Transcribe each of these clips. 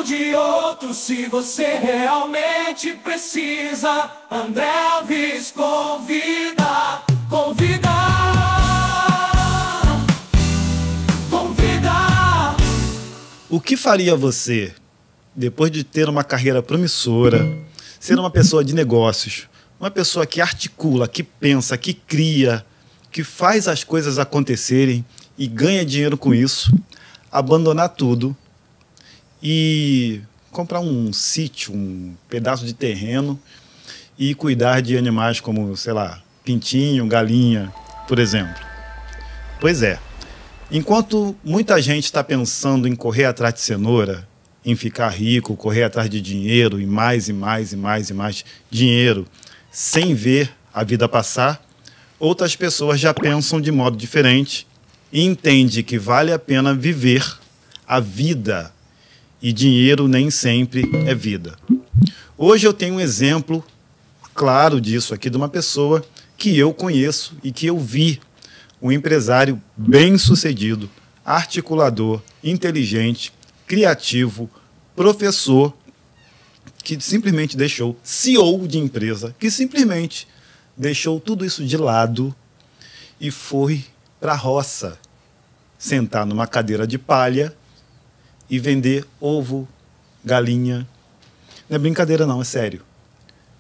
de outro se você realmente precisa. André Alves convida, convida, convida. O que faria você, depois de ter uma carreira promissora, ser uma pessoa de negócios, uma pessoa que articula, que pensa, que cria, que faz as coisas acontecerem e ganha dinheiro com isso, abandonar tudo e comprar um sítio, um pedaço de terreno e cuidar de animais como, sei lá, pintinho, galinha, por exemplo? Pois é. Enquanto muita gente está pensando em correr atrás de cenoura, em ficar rico, correr atrás de dinheiro e mais dinheiro, sem ver a vida passar, outras pessoas já pensam de modo diferente e entendem que vale a pena viver a vida, e dinheiro nem sempre é vida. Hoje eu tenho um exemplo claro disso aqui de uma pessoa que eu conheço e que eu vi, um empresário bem-sucedido, articulador, inteligente, criativo, professor, que simplesmente deixou, CEO de empresa, que simplesmente deixou tudo isso de lado e foi para a roça, sentar numa cadeira de palha e vender ovo, galinha. Não é brincadeira não, é sério.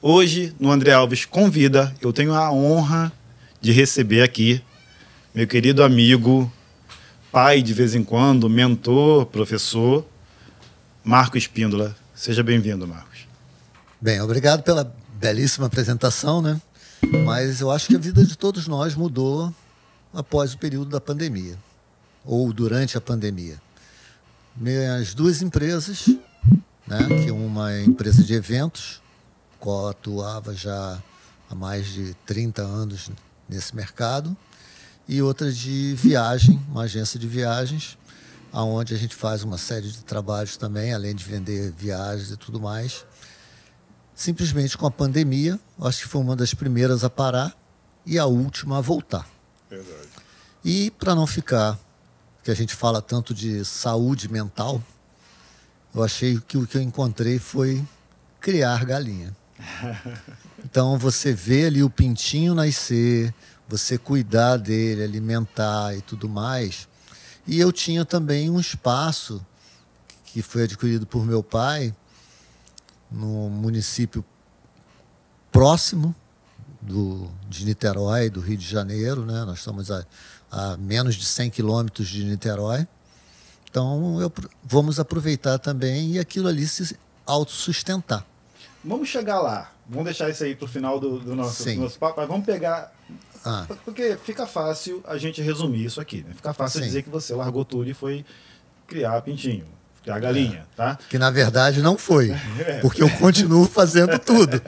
Hoje, no André Alves Convida, eu tenho a honra de receber aqui meu querido amigo, pai de vez em quando, mentor, professor, Marco Espíndola. Seja bem-vindo, Marcos. Bem, obrigado pela belíssima apresentação, né? Mas eu acho que a vida de todos nós mudou após o período da pandemia, ou durante a pandemia. Minhas duas empresas, né, que uma é empresa de eventos, qual atuava já há mais de 30 anos nesse mercado, e outra de viagem, uma agência de viagens, onde a gente faz uma série de trabalhos também, além de vender viagens e tudo mais. Simplesmente com a pandemia, acho que foi uma das primeiras a parar e a última a voltar. Verdade. E para não ficar, que a gente fala tanto de saúde mental, eu achei que o que eu encontrei foi criar galinha. Então você vê ali o pintinho nascer, você cuidar dele, alimentar e tudo mais. E eu tinha também um espaço que foi adquirido por meu pai no município próximo de Niterói, do Rio de Janeiro, né? Nós estamos a menos de 100 quilômetros de Niterói. Então, vamos aproveitar também e aquilo ali se autossustentar. Vamos chegar lá. Vamos deixar isso aí para o final do nosso papo, mas vamos pegar... Porque fica fácil a gente resumir isso aqui, né? Fica fácil dizer que você largou tudo e foi criar pintinho, criar galinha, tá? Que na verdade não foi, porque eu continuo fazendo tudo.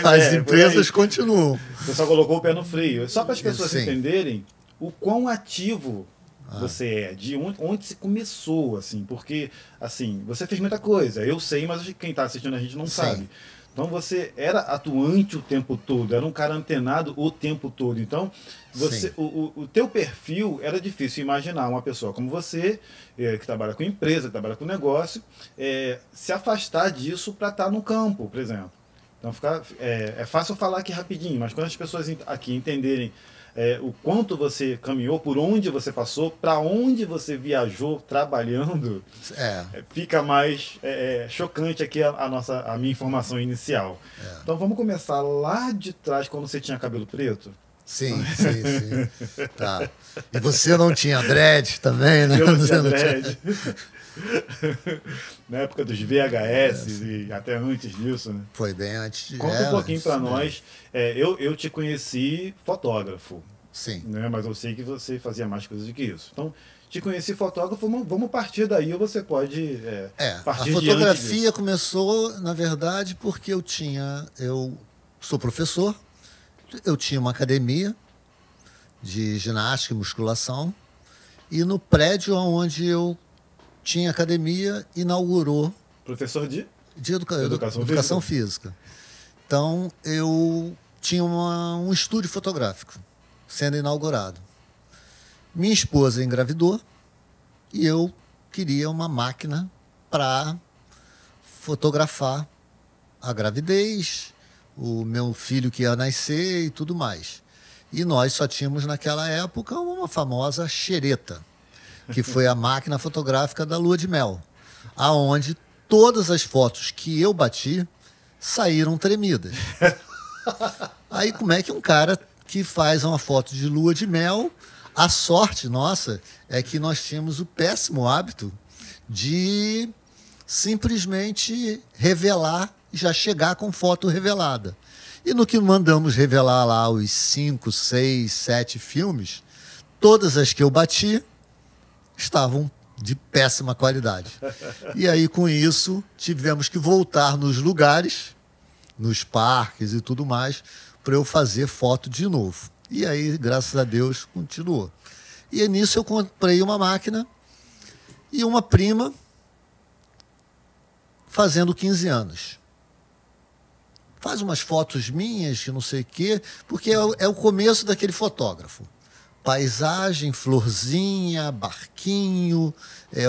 As empresas continuam. Você só colocou o pé no freio. Só para as pessoas entenderem o quão ativo você é, de onde se começou, assim, porque, assim, você fez muita coisa, eu sei, mas quem está assistindo a gente não sabe. Então você era atuante o tempo todo, era um cara antenado o tempo todo. Então o teu perfil era difícil imaginar uma pessoa como você, que trabalha com empresa, que trabalha com negócio, se afastar disso para estar no campo, por exemplo. Então é fácil falar aqui rapidinho, mas quando as pessoas aqui entenderem o quanto você caminhou, por onde você passou, para onde você viajou trabalhando, fica mais chocante aqui a minha informação inicial. Então vamos começar lá de trás, quando você tinha cabelo preto? Sim. Tá. E você não tinha dread também, né? Eu não tinha dread. Na época dos VHS e até antes disso, né? Foi bem antes. Conta um pouquinho para nós. Eu te conheci fotógrafo. Sim. Né? Mas eu sei que você fazia mais coisas do que isso. Então, te conheci fotógrafo, vamos partir daí, ou você pode partir a fotografia começou, na verdade, porque eu sou professor, eu tinha uma academia de ginástica e musculação, e no prédio onde eu tinha academia, inaugurou... Professor de educação física. Então, eu tinha um estúdio fotográfico sendo inaugurado. Minha esposa engravidou e eu queria uma máquina para fotografar a gravidez, o meu filho que ia nascer e tudo mais. E nós só tínhamos naquela época uma famosa xereta, que foi a máquina fotográfica da lua de mel, aonde todas as fotos que eu bati saíram tremidas. Aí como é que um cara que faz uma foto de lua de mel, a sorte nossa é que nós tínhamos o péssimo hábito de simplesmente revelar, já chegar com foto revelada. E no que mandamos revelar lá os 5, 6, 7 filmes, todas as que eu bati estavam de péssima qualidade. E aí, com isso, tivemos que voltar nos lugares, nos parques e tudo mais, para eu fazer foto de novo. E aí, graças a Deus, continuou. E nisso eu comprei uma máquina e uma prima fazendo 15 anos. Faz umas fotos minhas, que não sei o quê, porque é o começo daquele fotógrafo. Paisagem, florzinha, barquinho,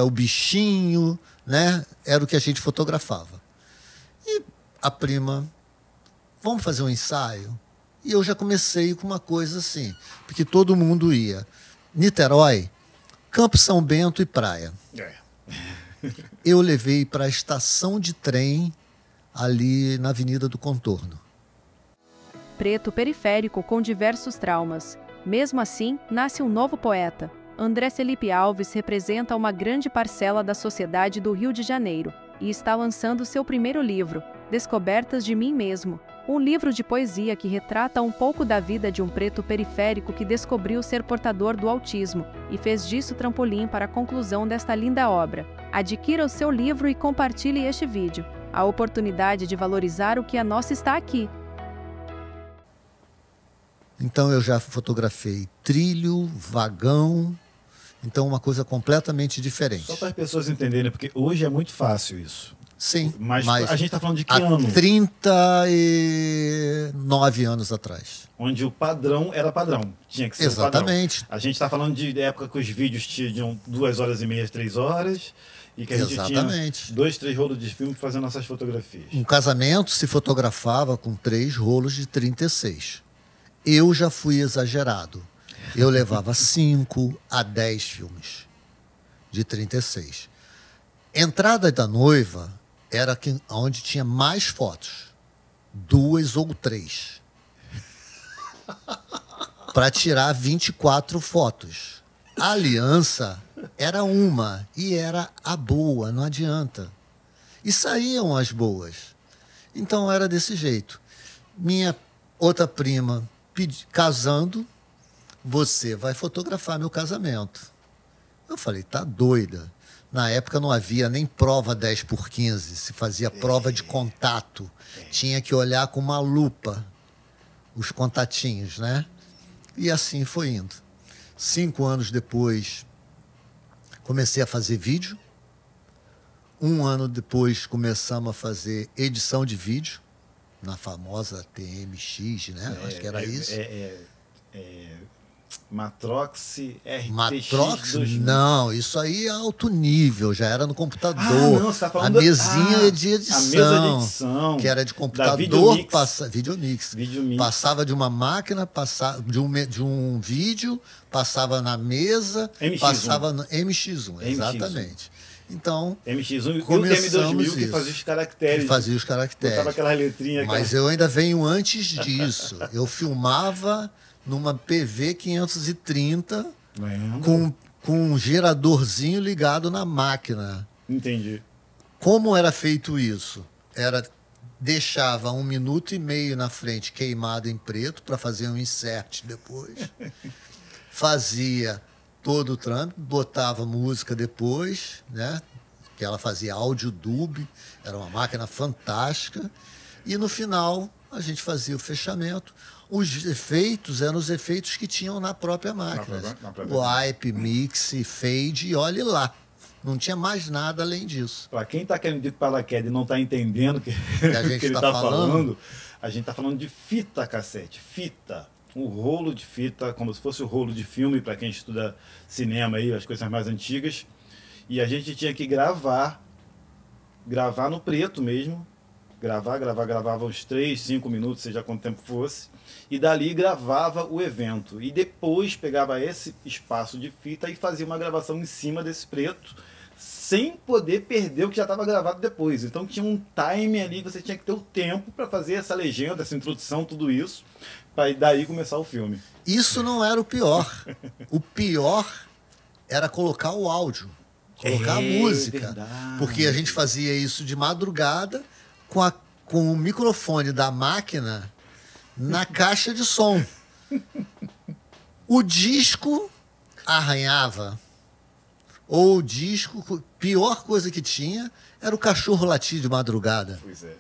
o bichinho, né? Era o que a gente fotografava. E a prima, vamos fazer um ensaio? E eu já comecei com uma coisa assim, porque todo mundo ia. Niterói, Campo São Bento e praia. Eu levei para a estação de trem ali na Avenida do Contorno. Preto periférico com diversos traumas. Mesmo assim, nasce um novo poeta. André Felipe Alves representa uma grande parcela da sociedade do Rio de Janeiro e está lançando seu primeiro livro, Descobertas de Mim Mesmo, um livro de poesia que retrata um pouco da vida de um preto periférico que descobriu ser portador do autismo e fez disso trampolim para a conclusão desta linda obra. Adquira o seu livro e compartilhe este vídeo. A oportunidade de valorizar o que é nosso está aqui. Então eu já fotografei trilho, vagão, então uma coisa completamente diferente. Só para as pessoas entenderem, porque hoje é muito fácil isso. Sim, mas a gente está falando de que há ano? 39 anos atrás. Onde o padrão era padrão. Tinha que ser exatamente. Padrão. A gente está falando de época que os vídeos tinham 2h30, 3 horas. E que a gente tinha 2, 3 rolos de filme fazendo essas fotografias. Um casamento se fotografava com 3 rolos de 36. Eu já fui exagerado. Eu levava 5 a 10 filmes de 36. Entrada da noiva era onde tinha mais fotos. 2 ou 3. Para tirar 24 fotos. A aliança era uma e era a boa, não adianta. E saíam as boas. Então era desse jeito. Minha outra prima casando, você vai fotografar meu casamento. Eu falei, tá doida. Na época não havia nem prova 10x15, se fazia prova de contato. Tinha que olhar com uma lupa os contatinhos, né? E assim foi indo. 5 anos depois, comecei a fazer vídeo. 1 ano depois, começamos a fazer edição de vídeo, na famosa TMX, né? Acho que era isso. Matrox RTX Matrox? 2000. Não, isso aí é alto nível, já era no computador. Não, você tá falando a mesinha de edição. A mesa de edição. Que era de computador. Videomix. Passava de uma máquina, de um vídeo, passava na mesa, MX1. passava no MX1, exatamente. Então, MX1 e o TM2000 que fazia os caracteres. Que fazia os caracteres. Botava aquelas letrinhas. Mas eu ainda venho antes disso. Eu filmava numa PV 530 com um geradorzinho ligado na máquina. Entendi. Como era feito isso? Deixava 1 minuto e meio na frente queimado em preto para fazer um insert depois. Fazia todo o trâmite, botava música depois, né? Que ela fazia áudio dub, era uma máquina fantástica. E no final a gente fazia o fechamento. Os efeitos eram os efeitos que tinham na própria máquina. Wipe, mix, fade e olhe lá. Não tinha mais nada além disso. Para quem está querendo ir para paraquedas e não está entendendo o que ele está falando, a gente está falando de fita cassete. Fita. Um rolo de fita, como se fosse o rolo de filme, para quem estuda cinema aí, as coisas mais antigas. E a gente tinha que gravar gravar no preto mesmo. Gravava uns 3, 5 minutos, seja quanto tempo fosse. E dali gravava o evento. E depois pegava esse espaço de fita e fazia uma gravação em cima desse preto, sem poder perder o que já estava gravado depois. Então tinha um time ali, você tinha que ter o tempo para fazer essa legenda, essa introdução, tudo isso, para daí começar o filme. Isso não era o pior. O pior era colocar o áudio, colocar a música. Verdade. Porque a gente fazia isso de madrugada com o microfone da máquina na caixa de som. O disco arranhava. Ou o disco, pior coisa que tinha era o cachorro latir de madrugada. Pois é.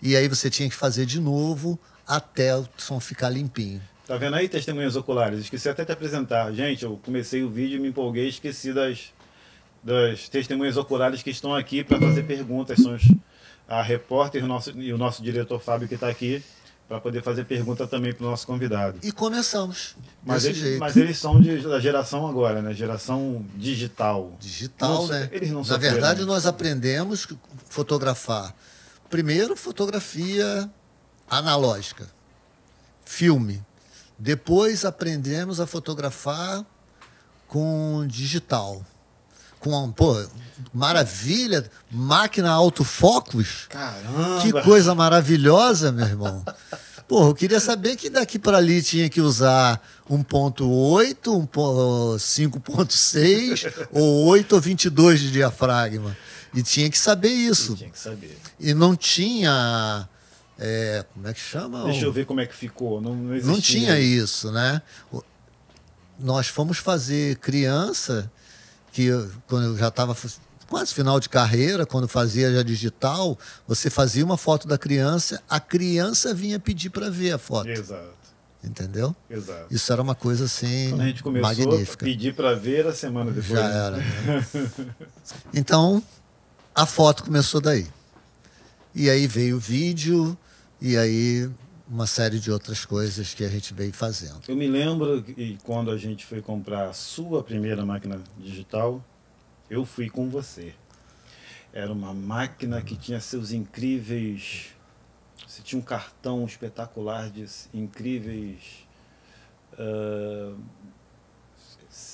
E aí você tinha que fazer de novo até o som ficar limpinho. Tá vendo aí, testemunhas oculares? Esqueci até de apresentar. Gente, eu comecei o vídeo e me empolguei, esqueci das testemunhas oculares que estão aqui para fazer perguntas. São a repórter e o nosso diretor Fábio que está aqui para poder fazer pergunta também para o nosso convidado. E começamos Mas desse jeito. mas eles são da geração agora, né? Geração digital. Digital, né? Eles não Na sofreram. verdade, nós aprendemos a fotografar. Primeiro, fotografia analógica, filme. Depois, aprendemos a fotografar com digital. Pô, maravilha, máquina autofocus. Caramba! Que coisa maravilhosa, meu irmão. Pô, eu queria saber que daqui para ali tinha que usar 1.8, 5.6 ou 8 ou 22 de diafragma. E tinha que saber isso. Tinha que saber. E não tinha... como é que chama? Deixa eu ver como é que ficou. Não existia. Não tinha isso, né? Nós fomos fazer criança, que quando eu já estava quase final de carreira, quando fazia já digital, você fazia uma foto da criança, a criança vinha pedir para ver a foto. Exato. Entendeu? Exato. Isso era uma coisa assim Quando a gente começou magnífica. a pedir para ver, a semana depois. Já era. Então, a foto começou daí. E aí veio o vídeo, e aí uma série de outras coisas que a gente veio fazendo. Eu me lembro que quando a gente foi comprar a sua primeira máquina digital, eu fui com você. Era uma máquina que tinha seus incríveis... Você tinha um cartão espetacular de incríveis...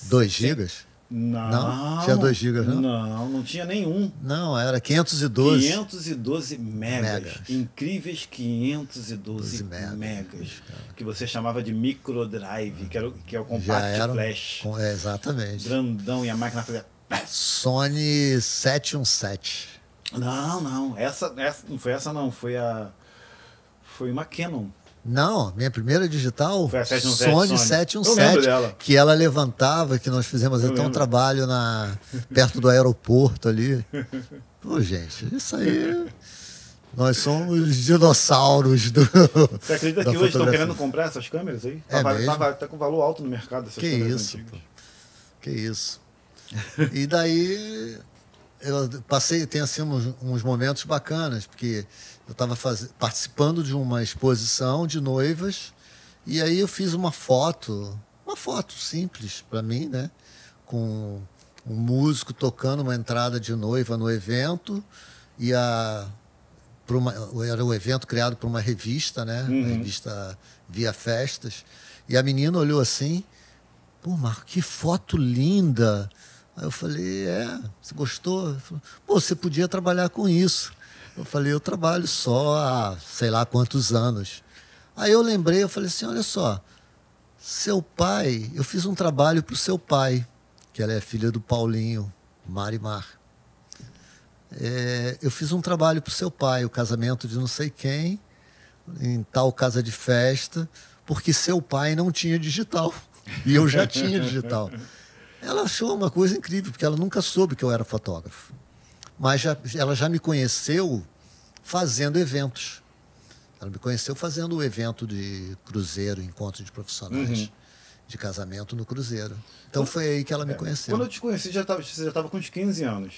2 gigas? Não. Tinha 2 gigas, não? Não tinha nenhum. Não, era 512. 512 megas. Incríveis 512 megas. Que você chamava de microdrive, que é o compact flash. Exatamente. Grandão, e a máquina fazia... Sony 717. Não. Essa não foi essa, não. Foi uma Canon. Não, minha primeira digital, foi a 717, Sony Eu 717, lembro dela. que ela levantava, que nós fizemos até um trabalho perto do aeroporto ali. Pô, gente, isso aí... Nós somos os dinossauros do... Você acredita que hoje estão querendo comprar essas câmeras aí? Tá com valor alto no mercado essas câmeras antigas. Pô. Que isso. E daí eu tem assim uns momentos bacanas, porque eu estava participando de uma exposição de noivas, e aí eu fiz uma foto simples para mim, né? Com um músico tocando uma entrada de noiva no evento, e era um evento criado por uma revista, né? A revista Via Festas, e a menina olhou assim: pô, Marco, que foto linda! Aí eu falei: você gostou? Ela falou: pô, você podia trabalhar com isso. Eu falei: eu trabalho só há sei lá quantos anos. Aí eu lembrei, eu falei assim: olha só, seu pai, eu fiz um trabalho para o seu pai, que ela é filha do Paulinho, Marimar. Eu fiz um trabalho para o seu pai, o casamento de não sei quem, em tal casa de festa, porque seu pai não tinha digital. E eu já tinha digital. Ela achou uma coisa incrível, porque ela nunca soube que eu era fotógrafo. Mas ela já me conheceu fazendo eventos. Ela me conheceu fazendo o evento de cruzeiro, encontro de profissionais de casamento no cruzeiro. Então foi aí que ela me conheceu. Quando eu te conheci, você já estava com uns 15 anos.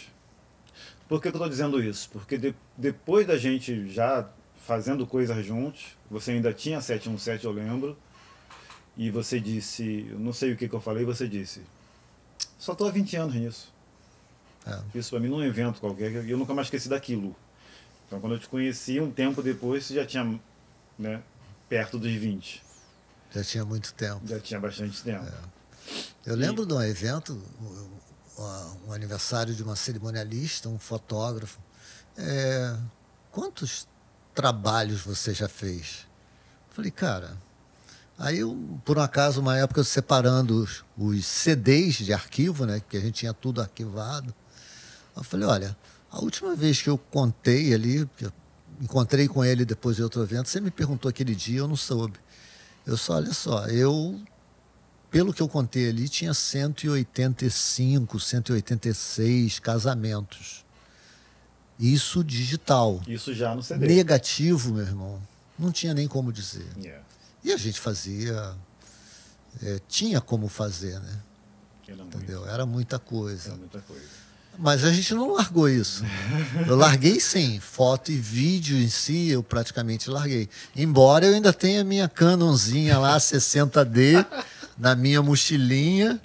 Por que eu estou dizendo isso? Porque depois da gente já fazendo coisas juntos, você ainda tinha 717, eu lembro, e você disse, eu não sei o que eu falei, você disse: só estou há 20 anos nisso. Isso para mim num evento qualquer, que eu nunca mais esqueci daquilo. Então, quando eu te conheci, um tempo depois, você já tinha, né, perto dos 20. Já tinha muito tempo. Já tinha bastante tempo. Eu lembro de um evento, um aniversário de uma cerimonialista, um fotógrafo. Quantos trabalhos você já fez? Eu falei, cara... Aí, por um acaso, uma época, eu separando os CDs de arquivo, né, que a gente tinha tudo arquivado. Eu falei, olha, a última vez que eu contei ali, que eu encontrei com ele depois de outro evento, você me perguntou aquele dia, eu não soube. Olha só, pelo que eu contei ali, tinha 185, 186 casamentos. Isso digital. Isso já no CD. Negativo, meu irmão. Não tinha nem como dizer. Yeah. E a gente fazia... tinha como fazer, né? Entendeu? Era muita coisa. Era muita coisa. Mas a gente não largou isso. Eu larguei sim. Foto e vídeo em si, eu praticamente larguei. Embora eu ainda tenha a minha Canonzinha lá, 60D, na minha mochilinha,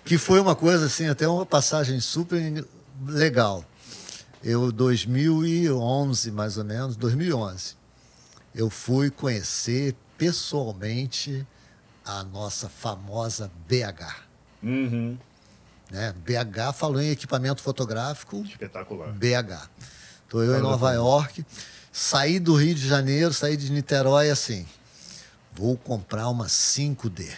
que foi uma coisa assim, até uma passagem super legal. 2011, mais ou menos, 2011, eu fui conhecer pessoalmente a nossa famosa BH. Uhum. Né? BH falou em equipamento fotográfico. Espetacular. BH. Estou eu em Nova York, saí do Rio de Janeiro, saí de Niterói assim, vou comprar uma 5D.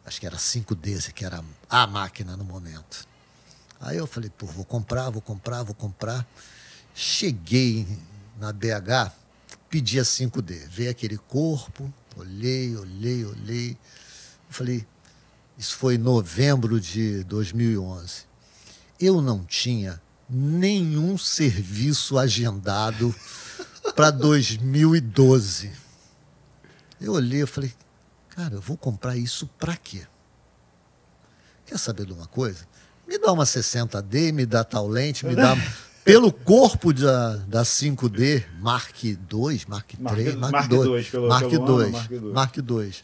Acho que era 5D, que era a máquina no momento. Aí eu falei, pô, vou comprar. Cheguei na BH, pedi a 5D, veio aquele corpo, olhei. Eu falei, isso foi em novembro de 2011. Eu não tinha nenhum serviço agendado para 2012. Eu olhei, eu falei, cara, eu vou comprar isso para quê? Quer saber de uma coisa? Me dá uma 60D, me dá tal lente, me dá... Pelo corpo da 5D, Mark II, Mark III, Mark II.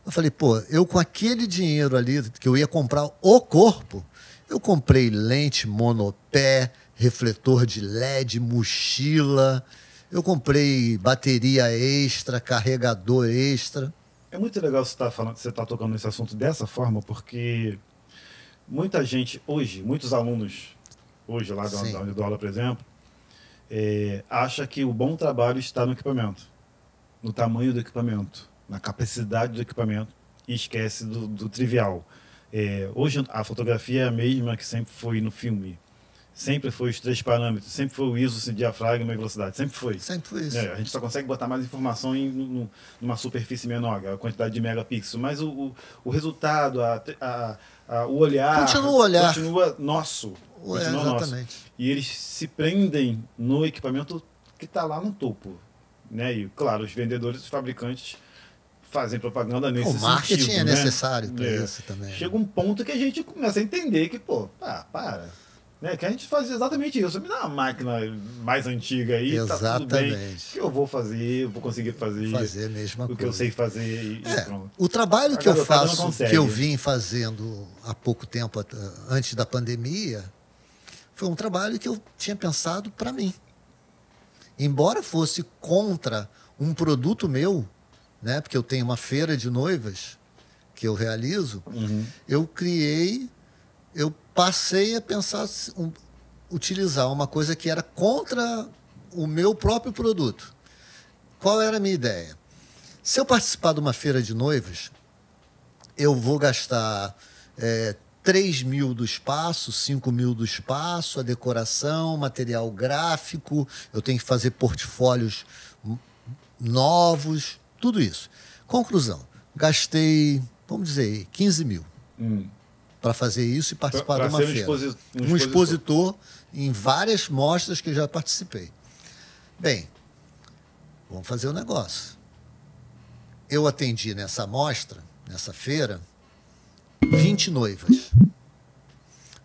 Eu falei, pô, eu com aquele dinheiro ali, que eu ia comprar o corpo, eu comprei lente monopé, refletor de LED, mochila, eu comprei bateria extra, carregador extra. É muito legal você tá tocando nesse assunto dessa forma, porque muita gente hoje, muitos alunos hoje lá da onde eu dou aula, por exemplo, acha que o bom trabalho está no equipamento, no tamanho do equipamento, na capacidade do equipamento, e esquece do trivial. Hoje a fotografia é a mesma que sempre foi no filme. Sempre foi os 3 parâmetros, sempre foi o ISO, diafragma e velocidade, sempre foi. Sempre foi isso. A gente só consegue botar mais informação numa superfície menor, a quantidade de megapixels, mas o resultado, o olhar... Continua o olhar. Continua nosso. Exatamente. Nosso. E eles se prendem no equipamento que está lá no topo. Né? E, claro, os vendedores, os fabricantes fazem propaganda nesse sentido. O marketing é né? necessário para isso também. Chega um ponto que a gente começa a entender que, pô, para. Né? Que a gente faz exatamente isso. Me dá uma máquina mais antiga aí, tá tudo bem. Que eu vou fazer, vou conseguir fazer a mesma coisa. O que eu sei fazer e pronto. O trabalho que eu faço, que eu vim fazendo há pouco tempo, antes da pandemia, foi um trabalho que eu tinha pensado para mim. Embora fosse contra um produto meu, né, porque eu tenho uma feira de noivas que eu realizo, eu passei a pensar, utilizar uma coisa que era contra o meu próprio produto. Qual era a minha ideia? Se eu participar de uma feira de noivas, eu vou gastar 3 mil do espaço, 5 mil do espaço, a decoração, material gráfico, eu tenho que fazer portfólios novos, tudo isso. Conclusão, gastei, vamos dizer, 15 mil para fazer isso e participar de uma feira. Um expositor em várias mostras que eu já participei. Bem, vamos fazer o negócio. Eu atendi nessa mostra, nessa feira, 20 noivas.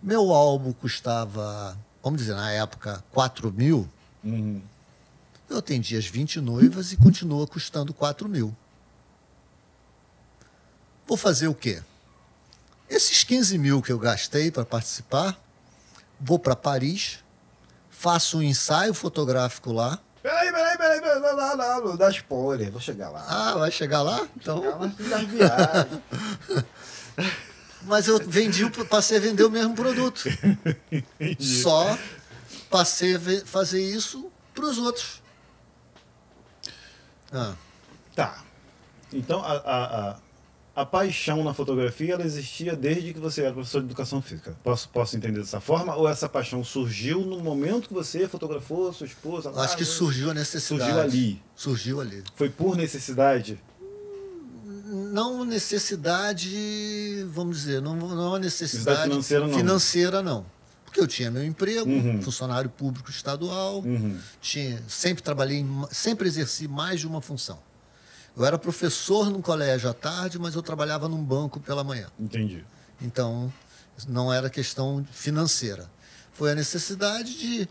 Meu álbum custava, vamos dizer, na época, 4 mil. Eu atendi as 20 noivas e continua custando 4 mil. Vou fazer o quê? Esses 15 mil que eu gastei para participar, vou para Paris, faço um ensaio fotográfico lá. Peraí, não dá spoiler, vou chegar lá. Ah, vai chegar lá? Então. Chegar lá das viagens. Mas eu passei a vender o mesmo produto. Só passei a fazer isso para os outros. Tá. Então, a paixão na fotografia, ela existia desde que você era professor de educação física. Posso entender dessa forma? Ou essa paixão surgiu no momento que você fotografou sua esposa? Acho que surgiu a necessidade. Surgiu ali. Surgiu ali. Foi por necessidade? Não necessidade, vamos dizer, não é uma necessidade financeira, não. Porque eu tinha meu emprego, funcionário público estadual, sempre exerci mais de uma função. Eu era professor num colégio à tarde, mas eu trabalhava num banco pela manhã. Entendi. Então, não era questão financeira. Foi a necessidade de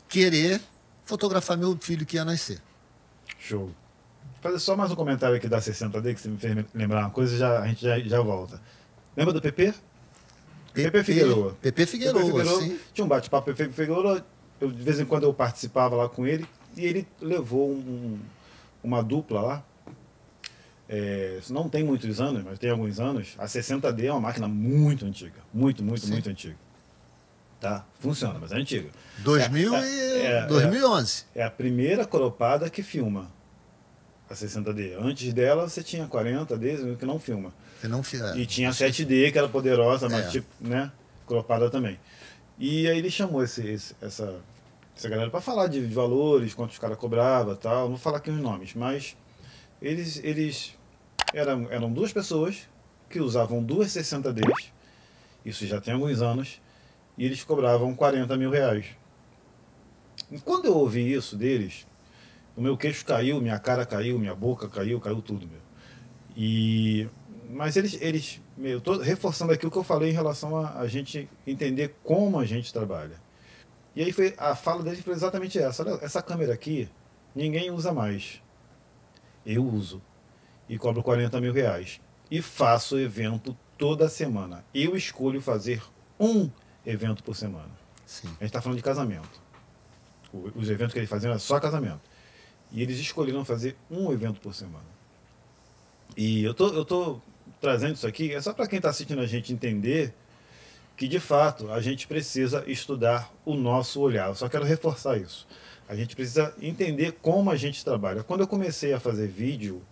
querer fotografar meu filho que ia nascer. Show. Fazer só mais um comentário aqui da 60D, que você me fez lembrar uma coisa, a gente já volta. Lembra do PP? PP Figueroa. PP Figueroa, sim. Tinha um bate-papo com o PP Figueroa, de vez em quando eu participava lá com ele, e ele levou uma dupla lá. Não tem muitos anos, mas tem alguns anos. A 60D é uma máquina muito antiga. Muito antiga. Tá? Funciona, mas é antiga. 2011. É a primeira cropada que filma. A 60D. Antes dela, você tinha 40D que não filma. E tinha a 7D, que era poderosa, mas tipo, né? Cropada também. E aí ele chamou essa galera para falar de valores, quanto os caras cobravam e tal. Não vou falar aqui os nomes, mas eles eram duas pessoas que usavam duas 60Ds. Isso já tem alguns anos. E eles cobravam 40 mil reais. E quando eu ouvi isso deles, o meu queixo caiu, minha cara caiu, minha boca caiu tudo, meu. Mas eu estou reforçando aqui o que eu falei em relação a gente entender como a gente trabalha. E aí a fala deles foi exatamente essa. Olha, essa câmera aqui, ninguém usa mais. Eu uso. E cobro 40 mil reais. E faço evento toda semana. Eu escolho fazer um evento por semana. Sim. A gente está falando de casamento. Os eventos que eles faziam era só casamento. E eles escolheram fazer um evento por semana. E eu tô trazendo isso aqui, é só para quem está assistindo a gente entender que, de fato, a gente precisa estudar o nosso olhar. Eu só quero reforçar isso. A gente precisa entender como a gente trabalha. Quando eu comecei a fazer vídeo,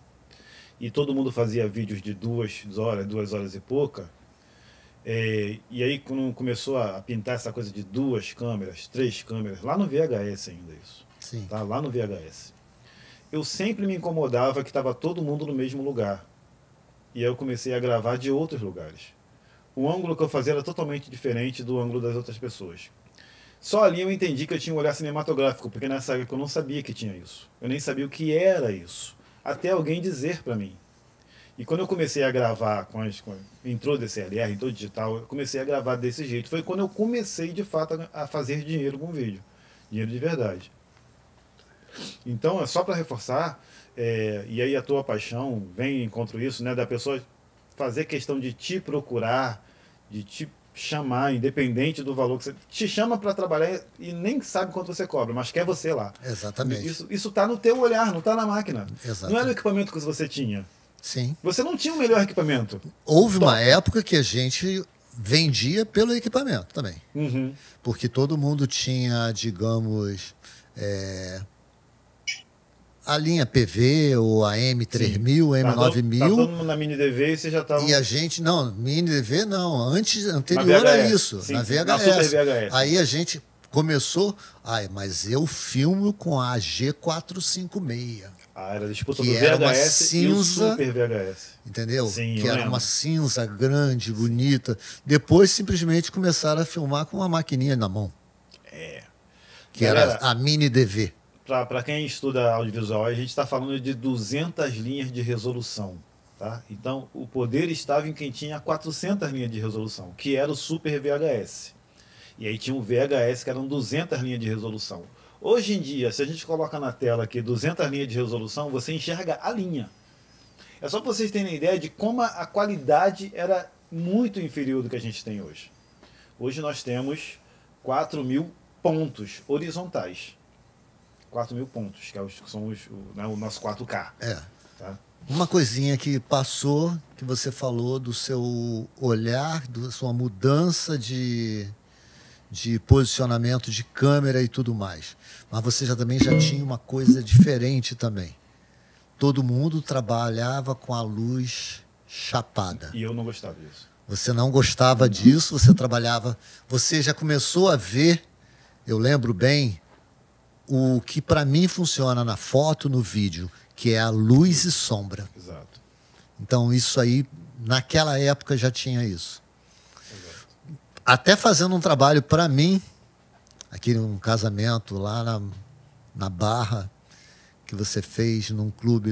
e todo mundo fazia vídeos de 2 horas e pouca, e aí quando começou a pintar essa coisa de 2 câmeras, 3 câmeras, lá no VHS ainda isso. Sim. Tá? Lá no VHS. Eu sempre me incomodava que estava todo mundo no mesmo lugar. E aí eu comecei a gravar de outros lugares. O ângulo que eu fazia era totalmente diferente do ângulo das outras pessoas. Só ali eu entendi que eu tinha um olhar cinematográfico, porque nessa época eu não sabia que tinha isso. Eu nem sabia o que era isso. Até alguém dizer para mim. E quando eu comecei a gravar, entrou DSLR, entrou digital, eu comecei a gravar desse jeito. Foi quando eu comecei, de fato, a fazer dinheiro com o vídeo. Dinheiro de verdade. Então, é só para reforçar, e aí a tua paixão vem encontro isso, né, da pessoa fazer questão de te procurar, de te chamar, independente do valor que você... Te chama para trabalhar e nem sabe quanto você cobra, mas quer você lá. Exatamente. Isso tá no teu olhar, não tá na máquina. Exatamente. Não era o equipamento que você tinha. Sim. Você não tinha o melhor equipamento. Houve uma época que a gente vendia pelo equipamento também. Uhum. Porque todo mundo tinha, digamos, a linha PV, ou a M3000, M9000. Tá todo mundo na Mini DV e você já estava... E a gente, não, Mini DV não, anterior a isso, sim, na VHS. Na Super VHS. Aí a gente começou, mas eu filmo com a G456. Era a disputa que do era uma VHS cinza, e o Super VHS. Entendeu? Sim, que era uma cinza grande, bonita. Depois simplesmente começaram a filmar com uma maquininha na mão. Que Galera, era a Mini DV. Para quem estuda audiovisual, a gente está falando de 200 linhas de resolução. Tá? Então, o poder estava em quem tinha 400 linhas de resolução, que era o Super VHS. E aí tinha o VHS, que eram 200 linhas de resolução. Hoje em dia, se a gente coloca na tela aqui 200 linhas de resolução, você enxerga a linha. É só para vocês terem ideia de como a qualidade era muito inferior do que a gente tem hoje. Hoje nós temos 4.000 pontos horizontais. 4.000 pontos, que são né, o nosso 4K. Tá? Uma coisinha que passou, que você falou do seu olhar, da sua mudança de posicionamento de câmera e tudo mais. Mas você também já tinha uma coisa diferente também. Todo mundo trabalhava com a luz chapada. E eu não gostava disso. Você não gostava disso, você trabalhava... Você já começou a ver, eu lembro bem, o que para mim funciona na foto, no vídeo, que é a luz e sombra. Exato. Então, isso aí, naquela época já tinha isso. Exato. Até fazendo um trabalho para mim, aqui num casamento lá na Barra, que você fez num clube...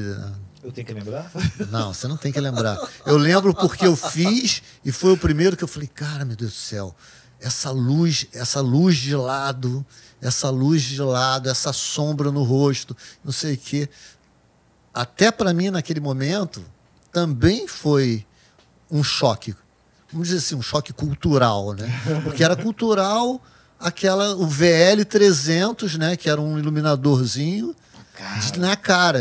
Eu tenho que lembrar? Não, você não tem que lembrar. Eu lembro porque eu fiz e foi o primeiro que eu falei, cara, meu Deus do céu, essa luz de lado, essa sombra no rosto, não sei o quê. Até para mim, naquele momento, também foi um choque. Vamos dizer assim, um choque cultural, né? Porque era cultural o VL300, né? Que era um iluminadorzinho na cara,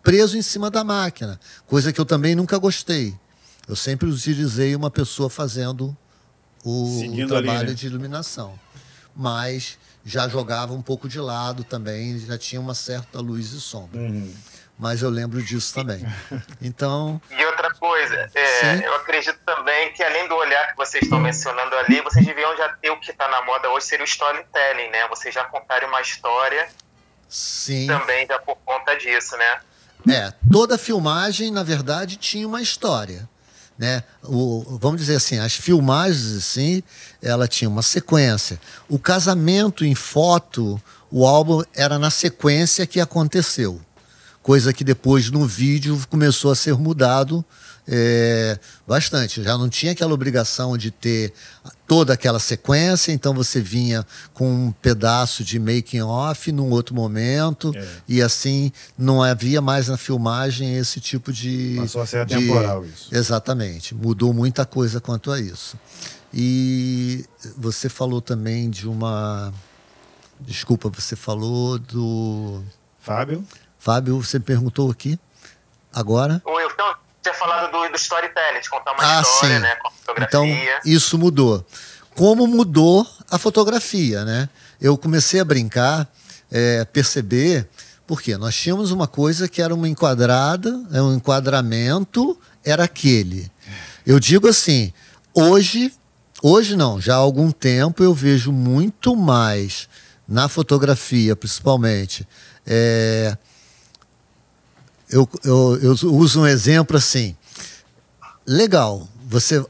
preso em cima da máquina. Coisa que eu também nunca gostei. Eu sempre utilizei uma pessoa fazendo o trabalho ali, né? De iluminação. Mas já jogava um pouco de lado também, já tinha uma certa luz e sombra. Mas eu lembro disso também. Então... E outra coisa, eu acredito também que além do olhar que vocês estão mencionando ali, vocês deviam já ter o que está na moda hoje, seria o storytelling, né? Vocês já contarem uma história. Sim. Também já por conta disso, né? Toda filmagem, na verdade, tinha uma história. Né? Vamos dizer assim, as filmagens, assim, ela tinha uma sequência. O casamento em foto, o álbum era na sequência que aconteceu. Coisa que depois no vídeo começou a ser mudado bastante. Já não tinha aquela obrigação de ter toda aquela sequência, então você vinha com um pedaço de making off num outro momento, e assim não havia mais na filmagem esse tipo de... Passou a ser atemporal isso. Exatamente. Mudou muita coisa quanto a isso. E você falou também de uma... Desculpa, você falou do... Fábio, você me perguntou aqui, agora... Eu tinha falado do storytelling, de contar uma história, sim. né, com a fotografia. Então, isso mudou. Como mudou a fotografia, né? Eu comecei a brincar, perceber, porque nós tínhamos uma coisa que era uma enquadrada, um enquadramento, era aquele. Eu digo assim, hoje não, já há algum tempo eu vejo muito mais na fotografia, principalmente, eu uso um exemplo assim. Legal,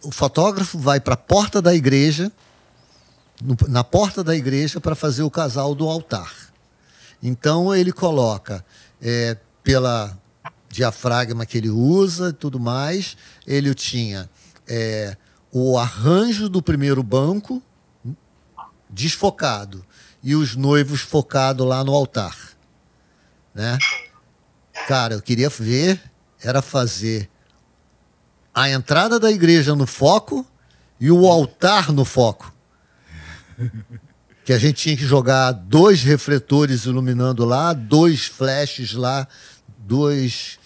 o fotógrafo vai para a porta da igreja, na porta da igreja, para fazer o casal do altar. Então ele coloca, pela diafragma que ele usa e tudo mais, ele tinha o arranjo do primeiro banco desfocado e os noivos focados lá no altar, né? Cara, eu queria ver, era fazer a entrada da igreja no foco e o altar no foco. Que a gente tinha que jogar 2 refletores iluminando lá, 2 flashes lá, 2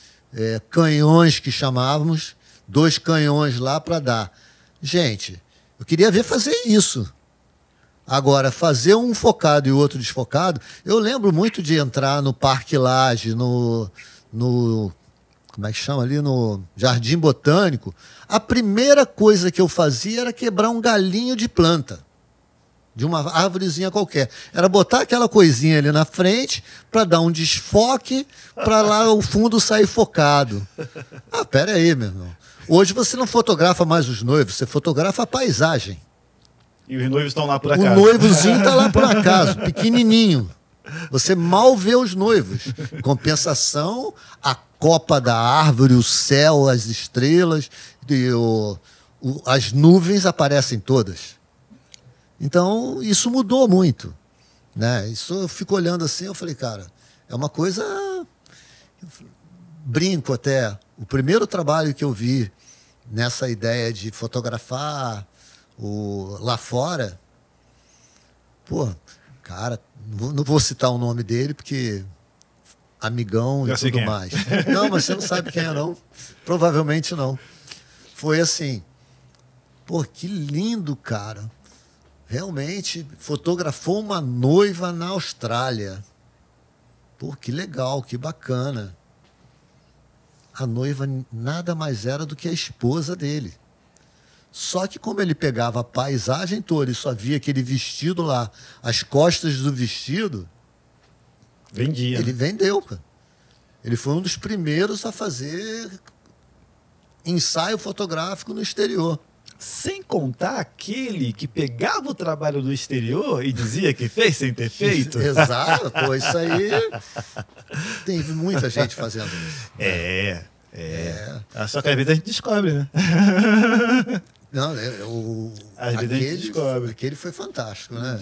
canhões que chamávamos, 2 canhões lá para dar. Gente, eu queria ver fazer isso. Agora, fazer um focado e o outro desfocado, eu lembro muito de entrar no Parque Lage, no como é que chama ali? No Jardim Botânico. A primeira coisa que eu fazia era quebrar um galinho de planta, de uma árvorezinha qualquer. Era botar aquela coisinha ali na frente para dar um desfoque, para lá o fundo sair focado. Pera aí, meu irmão. Hoje você não fotografa mais os noivos, você fotografa a paisagem. E os noivos estão lá por acaso. O noivozinho está lá por acaso, pequenininho. Você mal vê os noivos. Em compensação, a copa da árvore, o céu, as estrelas, as nuvens aparecem todas. Então, isso mudou muito, né? Isso eu fico olhando assim, eu falei, cara, é uma coisa... Brinco até. O primeiro trabalho que eu vi nessa ideia de fotografar lá fora Pô, cara, não vou citar o nome dele, porque amigão e tudo mais. Não, mas você não sabe quem é, não. Provavelmente não. Foi assim, pô, que lindo, cara. Realmente fotografou uma noiva na Austrália. Pô, que legal, que bacana. A noiva nada mais era do que a esposa dele. Só que como ele pegava a paisagem toda e só via aquele vestido lá, as costas do vestido, vendia. Ele vendeu, cara. Ele foi um dos primeiros a fazer ensaio fotográfico no exterior. Sem contar aquele que pegava o trabalho do exterior e dizia que fez sem ter feito. Exato, pô, isso aí tem muita gente fazendo isso. Só que às vezes a gente descobre, né? Não, às vezes a gente descobre. Aquele foi fantástico, né?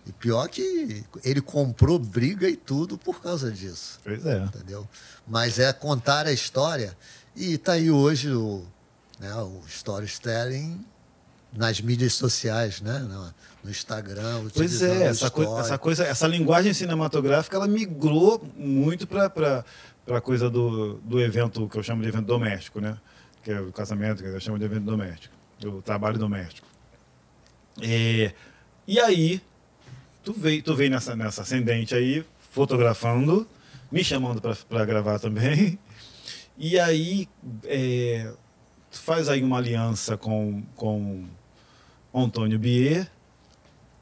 E pior que ele comprou briga e tudo por causa disso. Pois é. Entendeu? Mas é contar a história. E tá aí hoje o storytelling nas mídias sociais, né? No Instagram. Pois é, essa linguagem cinematográfica, ela migrou muito para a coisa do evento, que eu chamo de evento doméstico, né? Que é o casamento, que eu chamo de evento doméstico, do trabalho doméstico. E aí, tu veio nessa ascendente aí, fotografando, me chamando para gravar também. E aí, tu faz aí uma aliança com Antônio Bier,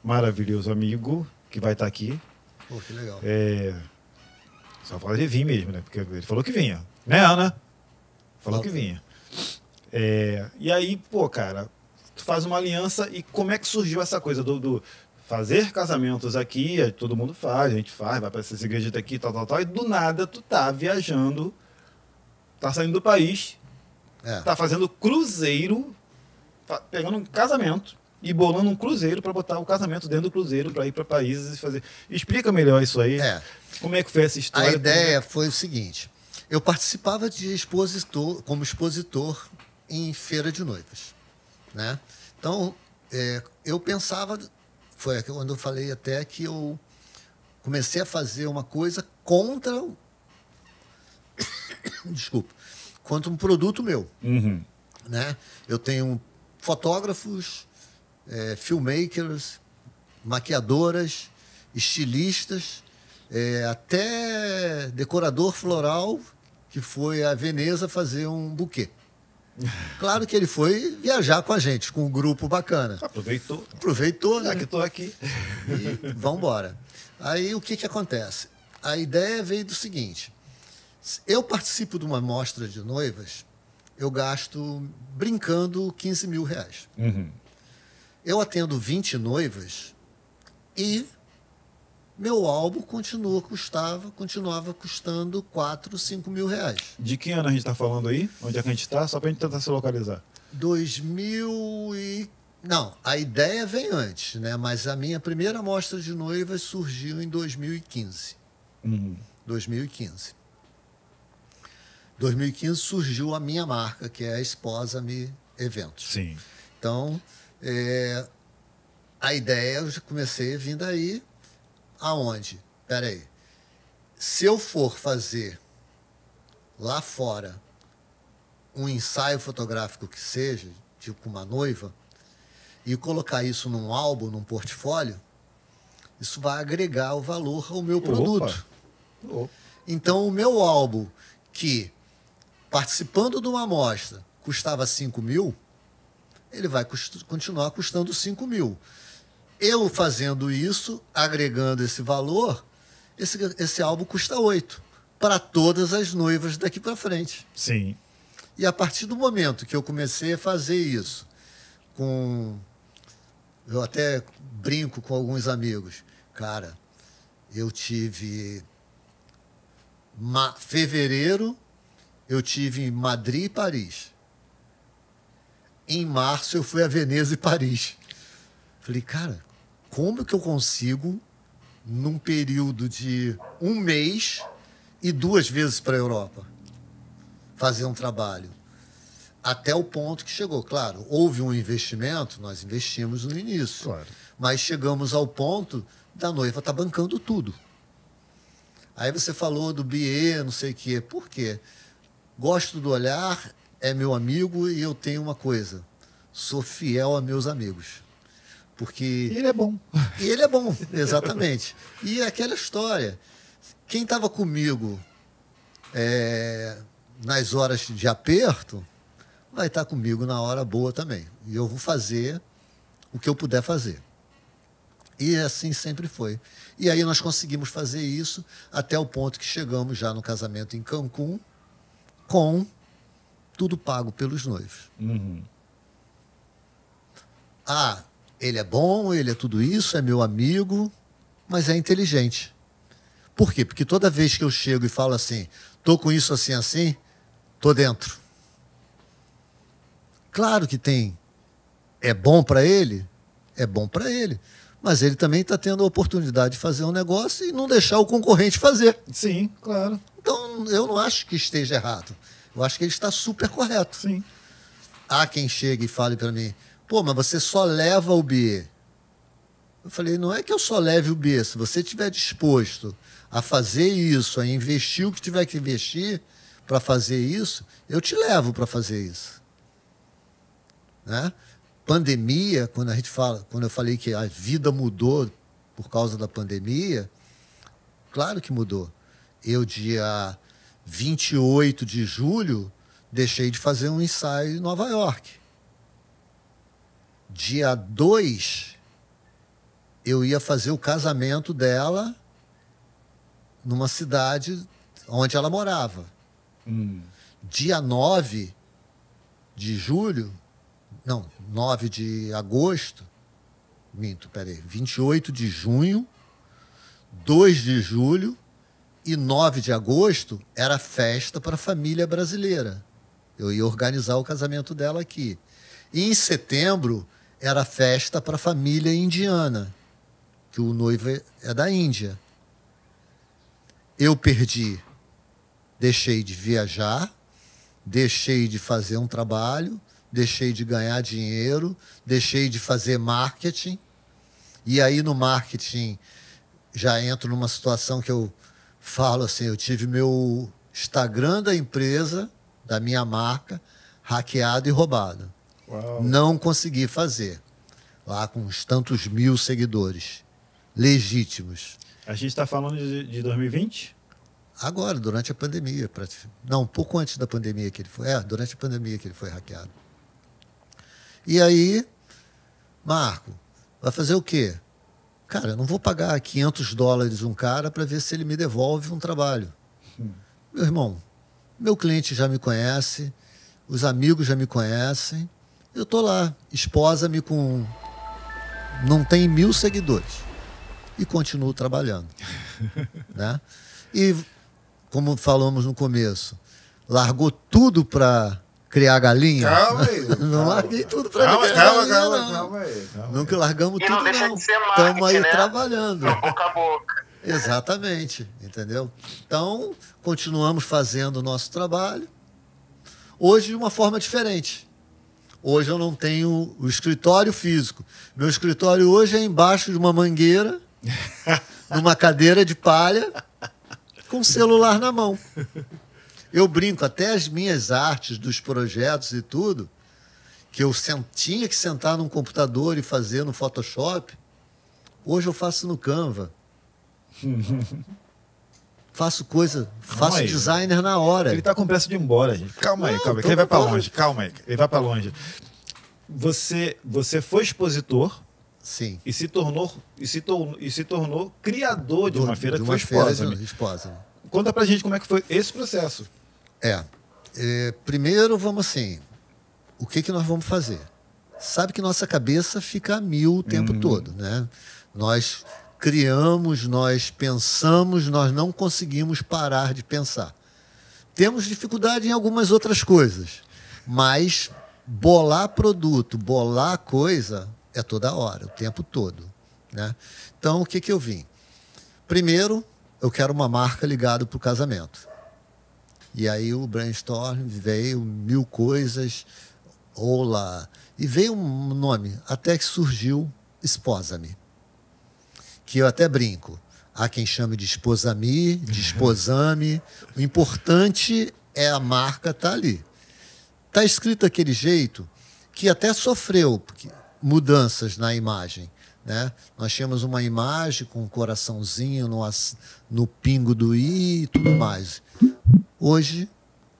maravilhoso amigo, que vai estar aqui. Pô, que legal. Só fala de vir mesmo, né? Porque ele falou que vinha. Né, Ana? Falou que vinha. E aí, pô, cara, tu faz uma aliança e como é que surgiu essa coisa do fazer casamentos aqui, todo mundo faz, a gente faz, vai para essa igreja daqui, tal, e do nada tu tá viajando, tá saindo do país, tá fazendo cruzeiro, pegando um casamento e bolando um cruzeiro para botar o casamento dentro do cruzeiro para ir para países e fazer. Explica melhor isso aí. Como é que foi essa história? A ideia foi o seguinte: eu participava como expositor em feira de noivas, né? Então, eu pensava, foi quando eu falei até que eu comecei a fazer uma coisa contra contra um produto meu, né? Eu tenho fotógrafos, filmmakers, maquiadoras, estilistas, até decorador floral, que foi a Veneza fazer um buquê. Claro que ele foi viajar com a gente, com um grupo bacana. Aproveitou, né? Já que estou aqui. E vamos embora. Aí o que acontece? A ideia veio do seguinte: eu participo de uma mostra de noivas, eu gasto, brincando, 15 mil reais. Eu atendo 20 noivas e meu álbum continuava custando 4, 5 mil reais. De que ano a gente está falando aí? Onde é que a gente está? Só para a gente tentar se localizar. 2000 e... Não, a ideia vem antes, né? Mas a minha primeira mostra de noivas surgiu em 2015. 2015 surgiu a minha marca, que é a Esposa-me Eventos. Sim. Então, a ideia, eu já comecei vindo aí. Aonde? Peraí. Se eu for fazer lá fora um ensaio fotográfico que seja, tipo uma noiva, e colocar isso num álbum, num portfólio, isso vai agregar o valor ao meu produto. Então, o meu álbum, que participando de uma amostra custava 5 mil, ele vai continuar custando 5 mil. Eu fazendo isso, agregando esse valor, esse álbum custa 8 para todas as noivas daqui para frente. Sim. E a partir do momento que eu comecei a fazer isso, eu até brinco com alguns amigos, cara, eu tive fevereiro, eu tive em Madrid e Paris. Em março eu fui a Veneza e Paris. Falei, cara, como que eu consigo, num período de um mês e 2 vezes para a Europa, fazer um trabalho? Até o ponto que chegou. Claro, houve um investimento, nós investimos no início. Claro. Mas chegamos ao ponto da noiva estar bancando tudo. Aí você falou do BIE, não sei o quê. Por quê? Gosto do olhar, é meu amigo e eu tenho uma coisa. Sou fiel a meus amigos. Porque... E ele é bom. E ele é bom, exatamente. E aquela história. Quem estava comigo nas horas de aperto vai estar comigo na hora boa também. E eu vou fazer o que eu puder fazer. E assim sempre foi. E aí nós conseguimos fazer isso até o ponto que chegamos já no casamento em Cancún, com tudo pago pelos noivos. Uhum. Ah, ele é bom, ele é tudo isso, é meu amigo, mas é inteligente. Por quê? Porque toda vez que eu chego e falo assim, tô com isso assim, assim, tô dentro. Claro que tem. É bom para ele? É bom para ele. Mas ele também está tendo a oportunidade de fazer um negócio e não deixar o concorrente fazer. Sim, claro. Então, eu não acho que esteja errado. Eu acho que ele está super correto. Sim. Há quem chegue e fale para mim, pô, mas você só leva o BIE. Eu falei, não é que eu só leve o BIE. Se você estiver disposto a fazer isso, a investir o que tiver que investir para fazer isso, eu te levo para fazer isso. Né? Pandemia, quando eu falei que a vida mudou por causa da pandemia, claro que mudou. Eu, dia 28 de julho, deixei de fazer um ensaio em Nova York. Dia 2, eu ia fazer o casamento dela numa cidade onde ela morava. Dia 9 de julho, não, 9 de agosto, 28 de junho, 2 de julho e 9 de agosto era festa para a família brasileira. Eu ia organizar o casamento dela aqui. E em setembro era festa para a família indiana, que o noivo é da Índia. Eu deixei de viajar, deixei de fazer um trabalho, deixei de ganhar dinheiro, deixei de fazer marketing. E aí no marketing já entro numa situação que eu falo assim, eu tive meu Instagram da empresa, da minha marca, hackeado e roubado. Uau. Não consegui fazer. Lá com uns tantos mil seguidores legítimos. A gente está falando de 2020? Agora, durante a pandemia. Não, um pouco antes da pandemia que ele foi. Durante a pandemia que ele foi hackeado. E aí, Marco, vai fazer o quê? Cara, eu não vou pagar $500 um cara para ver se ele me devolve um trabalho. Meu irmão, meu cliente já me conhece, os amigos já me conhecem, eu estou lá, esposa-me com... não tem 1000 seguidores. E continuo trabalhando. Né? E, como falamos no começo, largou tudo para criar galinha. Calma aí. Não larguei tudo para criar galinha, não. Calma aí. Nunca largamos E tudo, não deixa não. de ser marketing, Estamos aí né? trabalhando. Boca a boca. Exatamente, entendeu? Então, continuamos fazendo o nosso trabalho. Hoje, de uma forma diferente. Hoje eu não tenho o escritório físico. Meu escritório hoje é embaixo de uma mangueira, numa cadeira de palha, com o celular na mão. Eu brinco, até as minhas artes dos projetos e tudo, que eu tinha que sentar num computador e fazer no Photoshop, hoje eu faço no Canva. Faço aí. designer na hora. Ele tá com pressa de ir embora, gente. Calma aí, que ele vai para longe. Calma aí, ele vai para longe. Você foi expositor. Sim. E se tornou criador de uma feira que foi Esposa. Conta pra gente como é que foi esse processo. Primeiro, vamos assim, o que nós vamos fazer? Sabe que nossa cabeça fica a mil o tempo todo, né? Nós criamos, nós pensamos, nós não conseguimos parar de pensar. Temos dificuldade em algumas outras coisas, mas bolar produto, bolar coisa é toda hora, o tempo todo, né? Então, o que eu vim? Primeiro, eu quero uma marca ligada para o casamento. E aí o brainstorm veio 1000 coisas, olá, e veio um nome, até que surgiu Esposa-me. Que eu até brinco. Há quem chame de esposa-me, de esposame. O importante é a marca estar ali. Está escrito daquele jeito que até sofreu mudanças na imagem. Né? Nós tínhamos uma imagem com um coraçãozinho no pingo do i e tudo mais. Hoje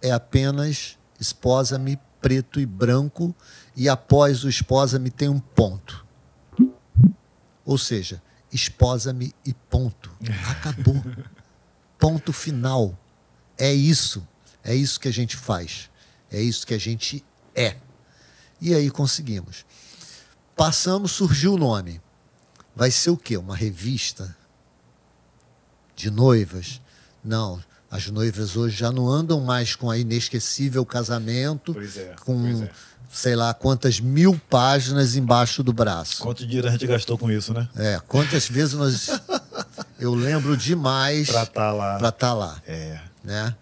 é apenas esposa-me, preto e branco, e após o esposa-me tem um ponto. Ou seja, esposa-me e ponto. Acabou. Ponto final. É isso. É isso que a gente faz. É isso que a gente é. E aí conseguimos. Passamos, surgiu o nome. Vai ser o quê? Uma revista de noivas? Não. As noivas hoje já não andam mais com a inesquecível casamento, com sei lá quantas 1000 páginas embaixo do braço. Quanto dinheiro a gente gastou com isso, né? Quantas vezes eu lembro demais para estar lá. Para estar lá. Né?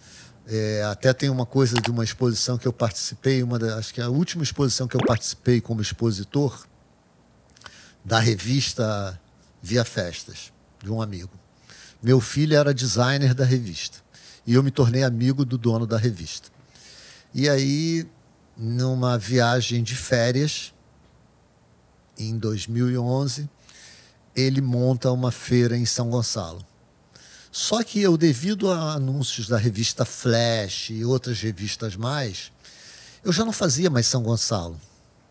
Até tem uma coisa de uma exposição que eu participei, acho que é a última exposição que eu participei como expositor, da revista Via Festas, de um amigo. Meu filho era designer da revista. E eu me tornei amigo do dono da revista. E aí, numa viagem de férias, em 2011, ele monta uma feira em São Gonçalo. Só que eu, devido a anúncios da revista Flash e outras revistas mais, eu já não fazia mais São Gonçalo.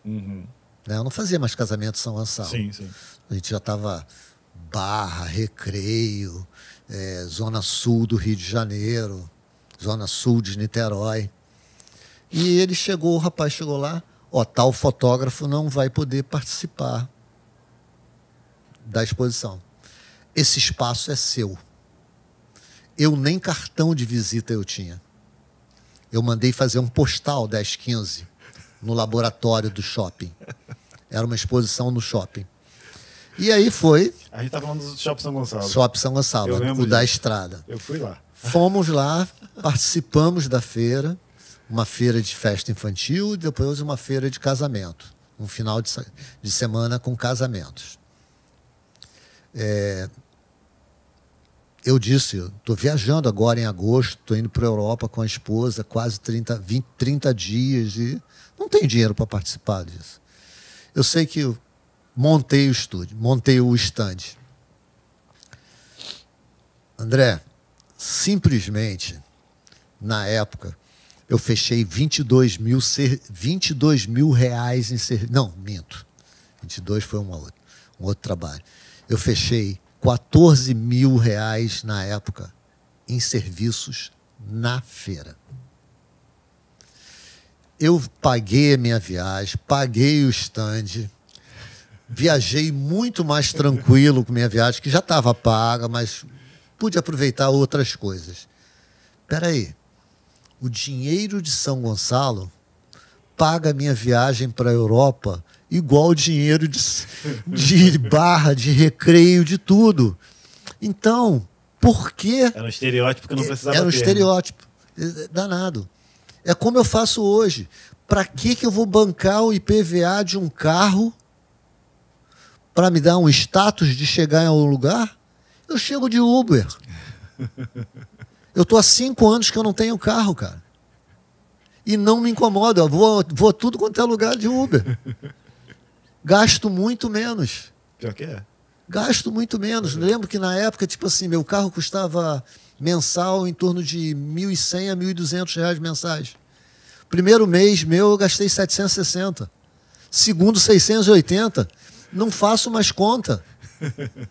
Uhum. Eu não fazia mais casamento em São Gonçalo. Sim, sim. A gente já estava Barra, Recreio, Zona Sul do Rio de Janeiro, Zona Sul de Niterói. E ele chegou, o rapaz chegou lá, tal fotógrafo não vai poder participar da exposição. Esse espaço é seu. Eu nem cartão de visita eu tinha. Eu mandei fazer um postal 1015 no laboratório do shopping. Era uma exposição no shopping. E aí foi... A gente tá falando do Shopping São Gonçalo. Shopping São Gonçalo, o da estrada. Eu fui lá. Fomos lá, participamos da feira, uma feira de festa infantil e depois uma feira de casamento. Um final de semana com casamentos. Eu disse, eu estou viajando agora em agosto, estou indo para a Europa com a esposa, quase 30 dias, e não tenho dinheiro para participar disso. Eu sei que eu montei o estúdio, montei o stand. André, simplesmente, na época, eu fechei 22 mil reais em serviço. Não, minto. 22 foi um outro trabalho. Eu fechei 14 mil reais na época em serviços na feira. Eu paguei a minha viagem, paguei o stand, viajei muito mais tranquilo com minha viagem, que já estava paga, mas pude aproveitar outras coisas. Espera aí, o dinheiro de São Gonçalo paga a minha viagem para a Europa igual o dinheiro de Barra, de Recreio, de tudo. Então, por quê? Era um estereótipo que não precisava ter. Era um estereótipo danado. É como eu faço hoje. Para que eu vou bancar o IPVA de um carro para me dar um status de chegar em algum lugar? Eu chego de Uber. Eu estou há 5 anos que eu não tenho carro, cara. E não me incomoda. Eu vou tudo quanto é lugar de Uber. Gasto muito menos. Pior que é. Gasto muito menos. Lembro que na época, tipo assim, meu carro custava mensal em torno de R$1.100 a R$1.200 mensais. Primeiro mês meu, eu gastei 760. Segundo, 680. Não faço mais conta.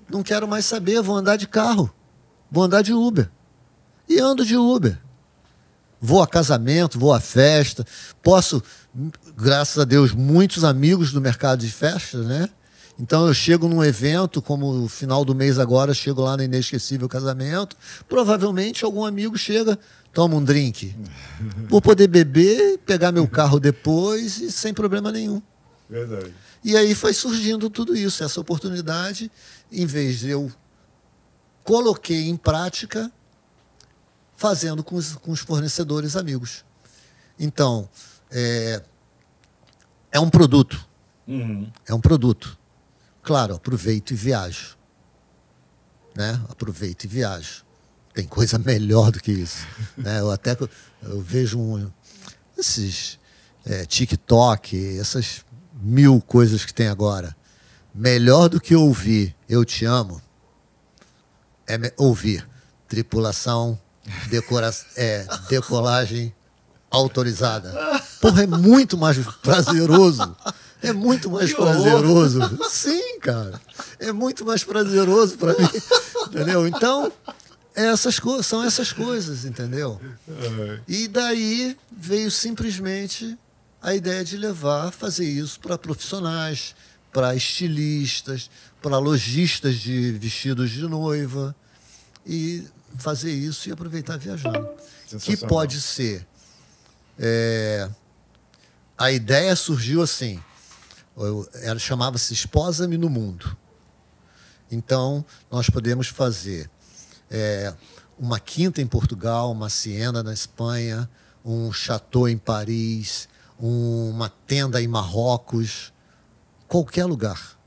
Não quero mais saber, vou andar de carro. Vou andar de Uber. E ando de Uber. Vou a casamento, vou a festa. Posso, graças a Deus, muitos amigos do mercado de festas, né? Então eu chego num evento, como no final do mês agora, chego lá no Inesquecível Casamento, provavelmente algum amigo chega, toma um drink. Vou poder beber, pegar meu carro depois e sem problema nenhum. Verdade. E aí foi surgindo tudo isso, essa oportunidade, em vez de eu coloquei em prática, fazendo com os fornecedores amigos. Então, é um produto. Uhum. É um produto. O claro, aproveito e viajo. Né? Aproveito e viajo. Tem coisa melhor do que isso. Né? Eu vejo esses TikTok, essas 1000 coisas que tem agora. Melhor do que ouvir "eu te amo" é ouvir tripulação, decolagem autorizada. Porra, é muito mais prazeroso. É muito mais prazeroso. Sim, cara. É muito mais prazeroso para mim. Entendeu? Então, são essas coisas, entendeu? E daí veio simplesmente a ideia de fazer isso para profissionais, para estilistas, para lojistas de vestidos de noiva, e fazer isso e aproveitar viajando. Que pode ser... a ideia surgiu assim, ela chamava-se Esposa-me no Mundo. Então, nós podemos fazer uma quinta em Portugal, uma hacienda na Espanha, um chateau em Paris, uma tenda em Marrocos, qualquer lugar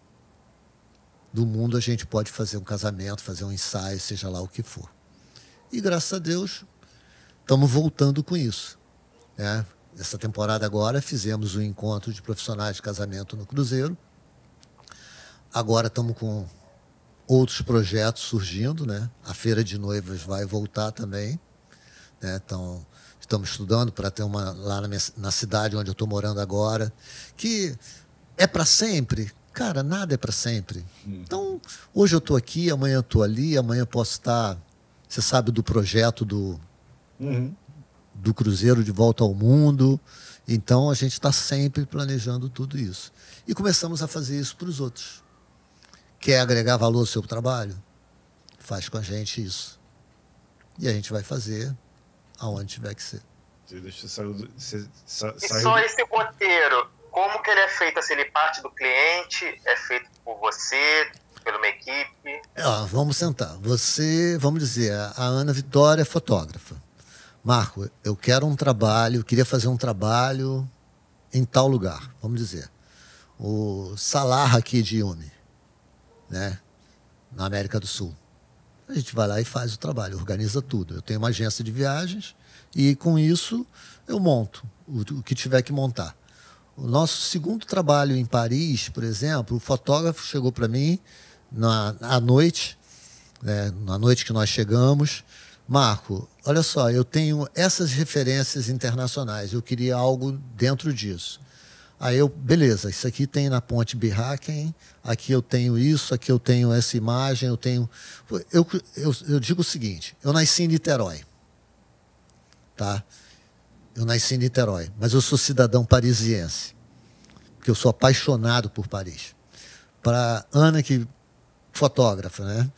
do mundo a gente pode fazer um casamento, fazer um ensaio, seja lá o que for. E, graças a Deus, estamos voltando com isso. Né? Essa temporada agora fizemos um encontro de profissionais de casamento no Cruzeiro. Agora estamos com outros projetos surgindo, né? A Feira de Noivas vai voltar também. Né? Então, estamos estudando para ter uma lá na cidade onde eu estou morando agora. Que é para sempre? Cara, nada é para sempre. Então, hoje eu estou aqui, amanhã eu estou ali, amanhã eu posso estar... Você sabe do projeto do Cruzeiro de Volta ao Mundo. Então, a gente está sempre planejando tudo isso. E começamos a fazer isso para os outros. Quer agregar valor ao seu trabalho? Faz com a gente isso. E a gente vai fazer aonde tiver que ser. E só esse roteiro, como que ele é feito? Assim, ele parte do cliente, é feito por você, pela uma equipe? Vamos sentar. Vamos dizer, a Ana Vitória é fotógrafa. Marco, eu quero um trabalho, queria fazer um trabalho em tal lugar, vamos dizer. O Salar aqui de Yumi, né? Na América do Sul. A gente vai lá e faz o trabalho, organiza tudo. Eu tenho uma agência de viagens e, com isso, eu monto o que tiver que montar. O nosso segundo trabalho em Paris, por exemplo, o fotógrafo chegou para mim à noite, né, na noite que nós chegamos: Marco, olha só, eu tenho essas referências internacionais, eu queria algo dentro disso. Aí beleza, isso aqui tem na Ponte Biraken, aqui eu tenho isso, aqui eu tenho essa imagem, eu tenho... Eu digo o seguinte, eu nasci em Niterói, tá? Eu nasci em Niterói, mas eu sou cidadão parisiense, porque eu sou apaixonado por Paris. Para Ana, que fotógrafa, né?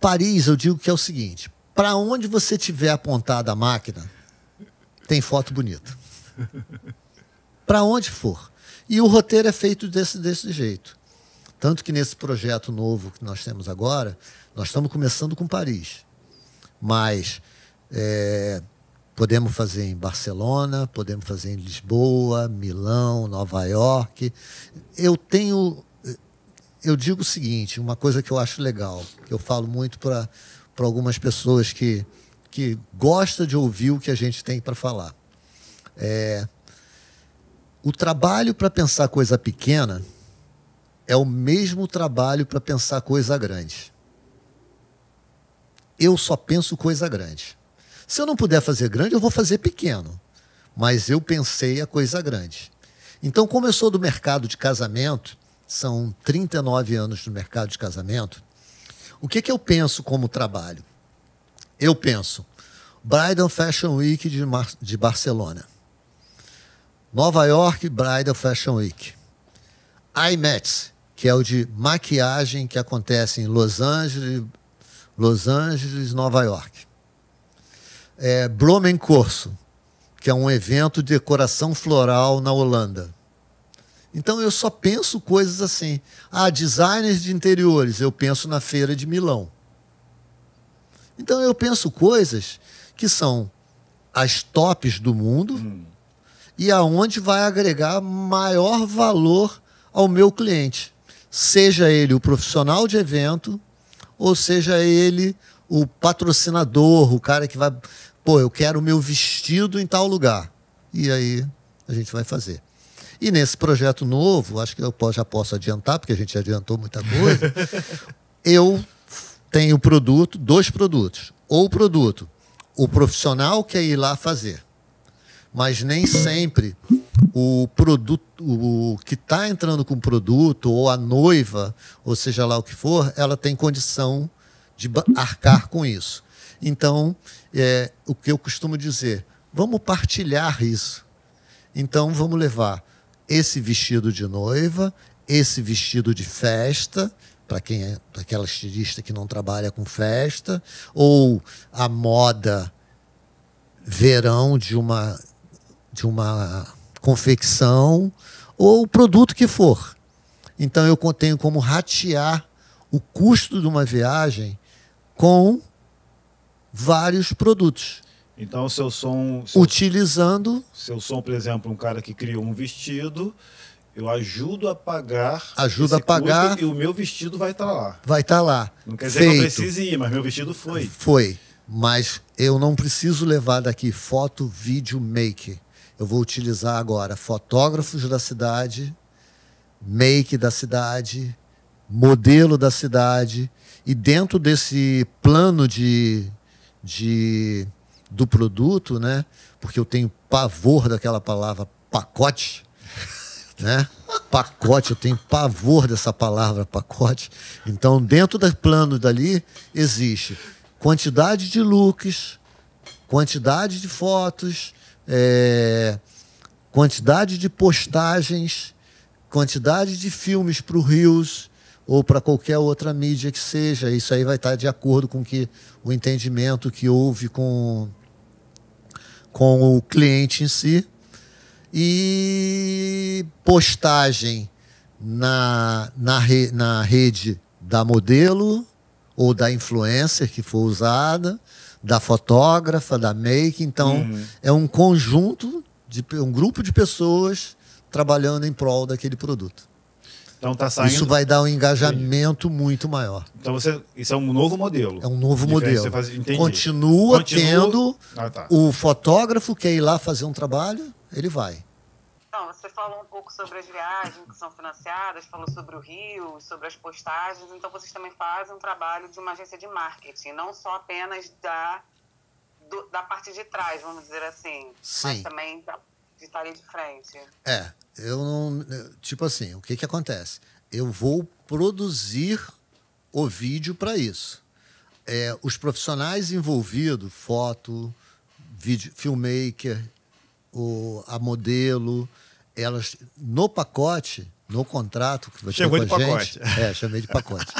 Paris, eu digo que é o seguinte, para onde você tiver apontada a máquina, tem foto bonita. Para onde for. E o roteiro é feito desse jeito. Tanto que nesse projeto novo que nós temos agora, nós estamos começando com Paris. Mas podemos fazer em Barcelona, podemos fazer em Lisboa, Milão, Nova York. Eu digo o seguinte, uma coisa que eu acho legal, que eu falo muito para algumas pessoas que gostam de ouvir o que a gente tem para falar. O trabalho para pensar coisa pequena é o mesmo trabalho para pensar coisa grande. Eu só penso coisa grande. Se eu não puder fazer grande, eu vou fazer pequeno. Mas eu pensei a coisa grande. Então, como eu sou do mercado de casamento, são 39 anos no mercado de casamento, o que eu penso como trabalho? Eu penso Bridal Fashion Week de Barcelona. Nova York Bridal Fashion Week. IMATS, que é o de maquiagem que acontece em Los Angeles, Nova York. Blumencorso, que é um evento de decoração floral na Holanda. Então eu só penso coisas assim. Designers de interiores, eu penso na Feira de Milão. Então eu penso coisas que são as tops do mundo e aonde vai agregar maior valor ao meu cliente. seja ele o profissional de evento, ou seja ele o patrocinador, o cara que vai... Pô, eu quero o meu vestido em tal lugar. E aí a gente vai fazer. E nesse projeto novo, acho que eu já posso adiantar, porque a gente adiantou muita coisa, eu tenho produto, 2 produtos. Ou o produto, o profissional quer ir lá fazer, mas nem sempre o produto, o que está entrando com o produto, ou a noiva, ou seja lá o que for, ela tem condição de arcar com isso. Então, o que eu costumo dizer, vamos partilhar isso. Então, vamos levar esse vestido de noiva, esse vestido de festa, para quem é aquela estilista que não trabalha com festa, ou a moda verão de uma confecção, ou o produto que for. Então, eu tenho como ratear o custo de uma viagem com vários produtos. Então, o seu som... Utilizando... Seu som, por exemplo, um cara que criou um vestido, eu ajudo a pagar... Ajuda a pagar... E o meu vestido vai estar lá. Vai estar lá. Não quer dizer que eu precise ir, mas meu vestido foi. Foi. Mas eu não preciso levar daqui foto, vídeo, make. Eu vou utilizar agora fotógrafos da cidade, make da cidade, modelo da cidade. E dentro desse plano do produto, né? Porque eu tenho pavor daquela palavra pacote, né? Pacote, eu tenho pavor dessa palavra pacote. Então, dentro do plano dali, existe quantidade de looks, quantidade de fotos, quantidade de postagens, quantidade de filmes para o Reels ou para qualquer outra mídia que seja. Isso aí vai estar de acordo com o entendimento que houve com o cliente em si. E postagem na rede da modelo ou da influencer que for usada, da fotógrafa, da make. Então, é um conjunto, um grupo de pessoas trabalhando em prol daquele produto. Então, tá saindo... Isso vai dar um engajamento muito maior. Então, isso é um novo modelo. É um novo modelo. Entendi. Continua tendo o fotógrafo que quer ir lá fazer um trabalho, ele vai. Então, você falou um pouco sobre as viagens que são financiadas, falou sobre o Rio, sobre as postagens. Então, vocês também fazem um trabalho de uma agência de marketing, não só apenas da parte de trás, vamos dizer assim. Sim. Mas também de estar ali de frente. Eu não... Tipo assim, o que acontece? Eu vou produzir o vídeo para isso. Os profissionais envolvidos, foto, vídeo, filmmaker, a modelo, elas, no pacote, no contrato que você tem com a gente... chamei de pacote.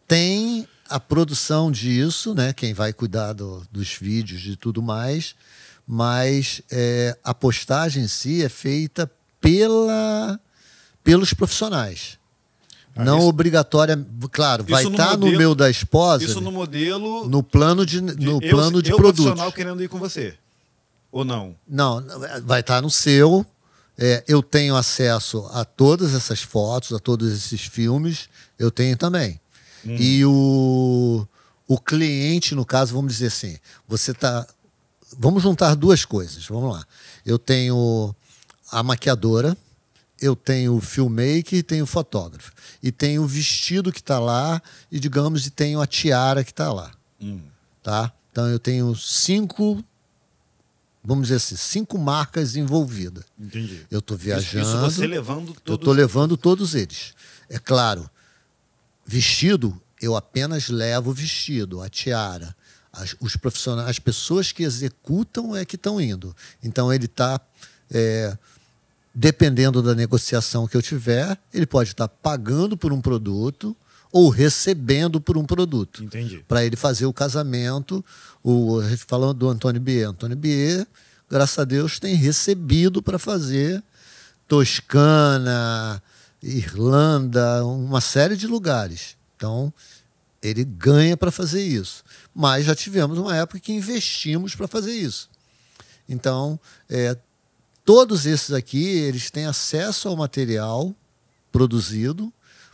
Tem a produção disso, né? Quem vai cuidar dos vídeos e tudo mais, mas a postagem em si é feita pelos profissionais. Não obrigatória, claro, vai estar no meu da esposa. Isso no modelo. No plano de produto. Profissional querendo ir com você. Ou não? Não, vai estar no seu. Eu tenho acesso a todas essas fotos, a todos esses filmes. Eu tenho também. E o cliente, no caso, vamos dizer assim, você está... Vamos juntar duas coisas, vamos lá. Eu tenho a maquiadora, eu tenho o filmmaker e tenho o fotógrafo. E tenho o vestido que está lá e, digamos, tenho a tiara que está lá. Tá? Então, eu tenho 5, vamos dizer assim, 5 marcas envolvidas. Entendi. Eu estou viajando... Isso você levando todos... Eu estou levando todos eles. É claro, vestido, eu apenas levo o vestido, a tiara. Os profissionais, as pessoas que executam é que estão indo. Então, ele está, dependendo da negociação que eu tiver, ele pode estar pagando por um produto ou recebendo por um produto. Entendi. Para ele fazer o casamento. A gente falando do Antônio Bier. Antônio Bier, graças a Deus, tem recebido para fazer Toscana, Irlanda, uma série de lugares. Então, ele ganha para fazer isso. Mas já tivemos uma época que investimos para fazer isso. Então, todos esses aqui, eles têm acesso ao material produzido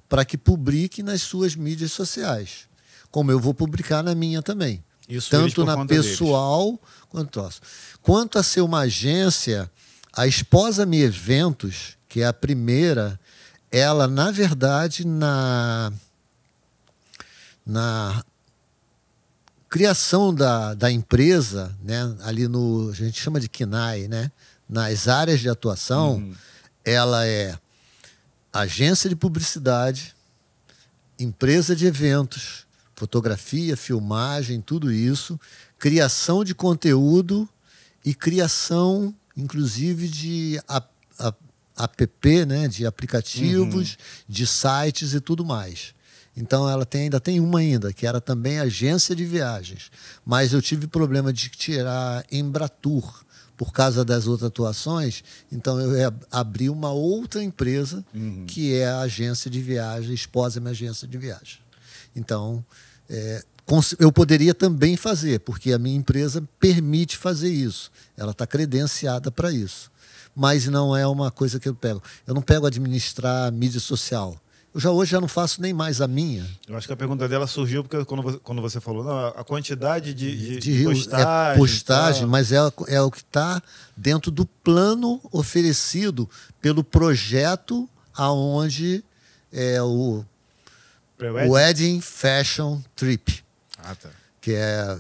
para que publique nas suas mídias sociais, como eu vou publicar na minha também. Isso tanto na pessoal quanto troço. Quanto a ser uma agência, a Esposa Me Eventos, que é a primeira, ela, na verdade, na criação da empresa, né, ali no, a gente chama de KNAI, né, nas áreas de atuação, ela é agência de publicidade, empresa de eventos, fotografia, filmagem, tudo isso, criação de conteúdo e criação, inclusive, de app, né, de aplicativos, de sites e tudo mais. Então, ela ainda tem uma ainda, que era também agência de viagens. Mas eu tive problema de tirar Embratur por causa das outras atuações. Então, eu abri uma outra empresa, que é a agência de viagens, Esposa Minha Agência de Viagem. Então, eu poderia também fazer, porque a minha empresa permite fazer isso. Ela está credenciada para isso. Mas não é uma coisa que eu pego. Eu não pego administrar mídia social. Hoje já não faço nem mais a minha. Eu acho que a pergunta dela surgiu porque quando você falou, não, a quantidade de postagem. É postagem, mas é o que está dentro do plano oferecido pelo projeto aonde é o Wedding Fashion Trip. Ah, tá. Que é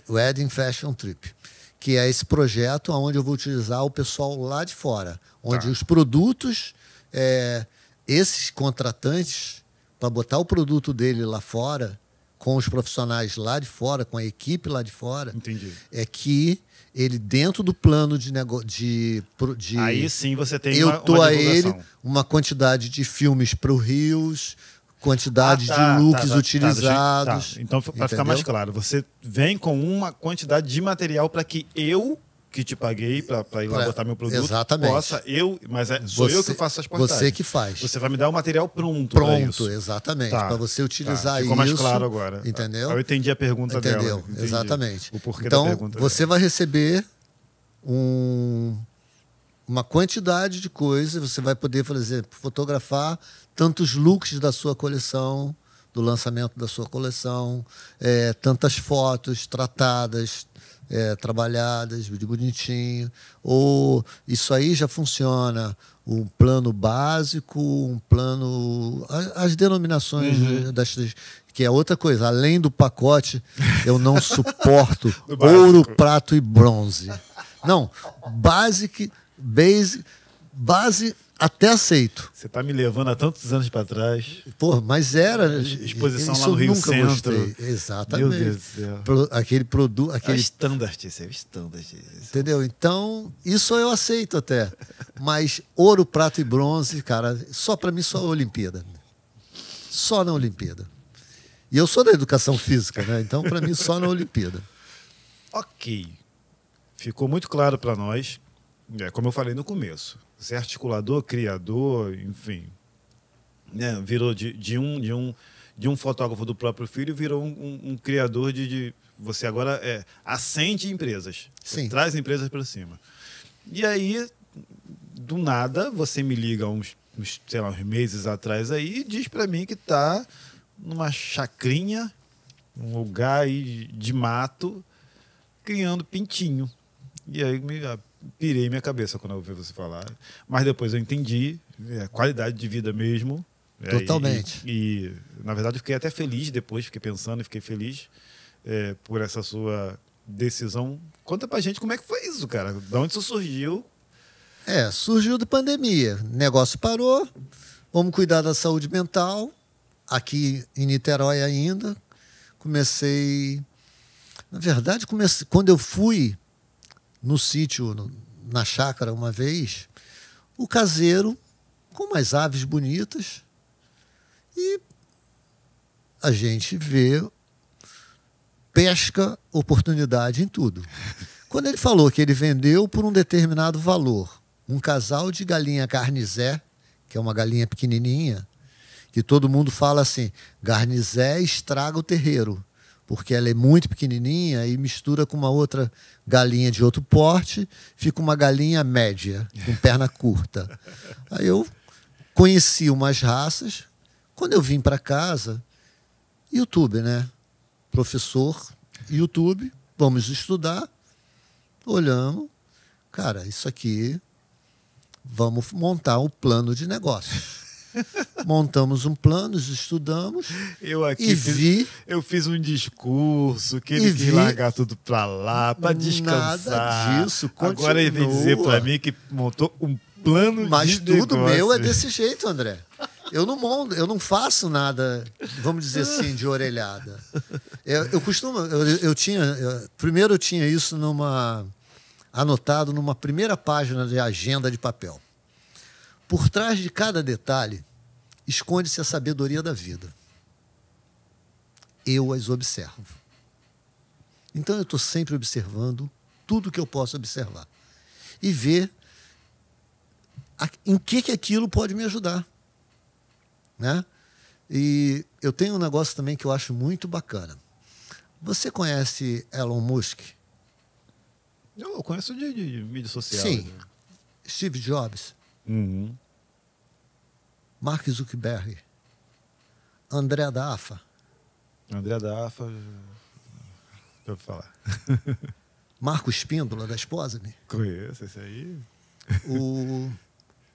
Wedding Fashion Trip. Que é esse projeto onde eu vou utilizar o pessoal lá de fora. Onde os produtos... esses contratantes, para botar o produto dele lá fora, com os profissionais lá de fora, com a equipe lá de fora, entendi, é que ele, dentro do plano de aí sim você tem eu dou a ele divulgação. uma quantidade de filmes para o Rios, quantidade de looks utilizados. Então, para ficar mais claro, você vem com uma quantidade de material para que eu, que te paguei para ir lá botar meu produto, exatamente, possa, sou eu que faço as postagens. Você que faz. Você vai me dar o material pronto. Pronto, exatamente. Tá. Para você utilizar isso. Ficou mais claro agora. Entendeu? Eu entendi a pergunta dela. Entendeu? Exatamente. O porquê então, da pergunta você dela. vai receber uma quantidade de coisas. Você vai poder, por exemplo, fotografar tantos looks da sua coleção, do lançamento da sua coleção, tantas fotos tratadas, trabalhadas de bonitinho, ou isso aí já funciona, um plano básico, um plano... As denominações que é outra coisa. Além do pacote, eu não suporto ouro, prato e bronze. Não, base até aceito. Você está me levando há tantos anos para trás. Pô, mas era... Exposição lá no Rio Centro. Gostei. Exatamente. Meu Deus do céu. Aquele produto... É o standard, entendeu? Então, isso eu aceito até. Mas ouro, prato e bronze, cara, só para mim, só a Olimpíada. Só na Olimpíada. E eu sou da educação física, né? Então, para mim, só na Olimpíada. Ok. Ficou muito claro para nós, como eu falei no começo. Você é articulador, criador, enfim, né? Virou de um fotógrafo do próprio filho, virou um criador você agora ascende empresas. Sim. Traz empresas para cima. E aí, do nada, você me liga uns meses atrás aí e diz para mim que está numa chacrinha, um lugar aí de mato, criando pintinho. E aí pirei minha cabeça quando eu ouvi você falar. Mas depois eu entendi, qualidade de vida mesmo. Totalmente. E na verdade, eu fiquei até feliz depois, fiquei pensando e fiquei feliz por essa sua decisão. Conta pra gente como é que foi isso, cara. De onde isso surgiu? Surgiu da pandemia. O negócio parou. Vamos cuidar da saúde mental. Aqui em Niterói ainda. Comecei... Na verdade, quando eu fui no sítio, na chácara, uma vez, o caseiro, com umas aves bonitas, e a gente vê, pesca oportunidade em tudo. Quando ele falou que ele vendeu por um determinado valor um casal de galinha garnizé, que é uma galinha pequenininha, que todo mundo fala assim, garnizé estraga o terreiro, porque ela é muito pequenininha e mistura com uma outra galinha de outro porte, fica uma galinha média, com perna curta. Aí eu conheci umas raças. Quando eu vim para casa, YouTube, né? Professor, YouTube, vamos estudar. Olhamos. Cara, isso aqui, vamos montar um plano de negócio. Montamos um plano, estudamos. Eu fiz um discurso que ele quis largar tudo para lá, para descansar. Nada disso. Agora ele vem dizer para mim que montou um plano de negócio. Mas tudo meu é desse jeito, André. Eu não faço nada, vamos dizer assim, de orelhada. Primeiro eu tinha isso anotado numa primeira página de agenda de papel. Por trás de cada detalhe, esconde-se a sabedoria da vida. Eu as observo. Então eu estou sempre observando tudo que eu posso observar. E ver em que aquilo pode me ajudar. Né? E eu tenho um negócio também que eu acho muito bacana. Você conhece Elon Musk? Eu conheço de mídia social. Sim. Né? Steve Jobs. Uhum. Mark Zuckerberg. André Dafa. André Dafa. Deixa eu falar. Marco Espíndola, da Esposa-me. Conheço esse aí. O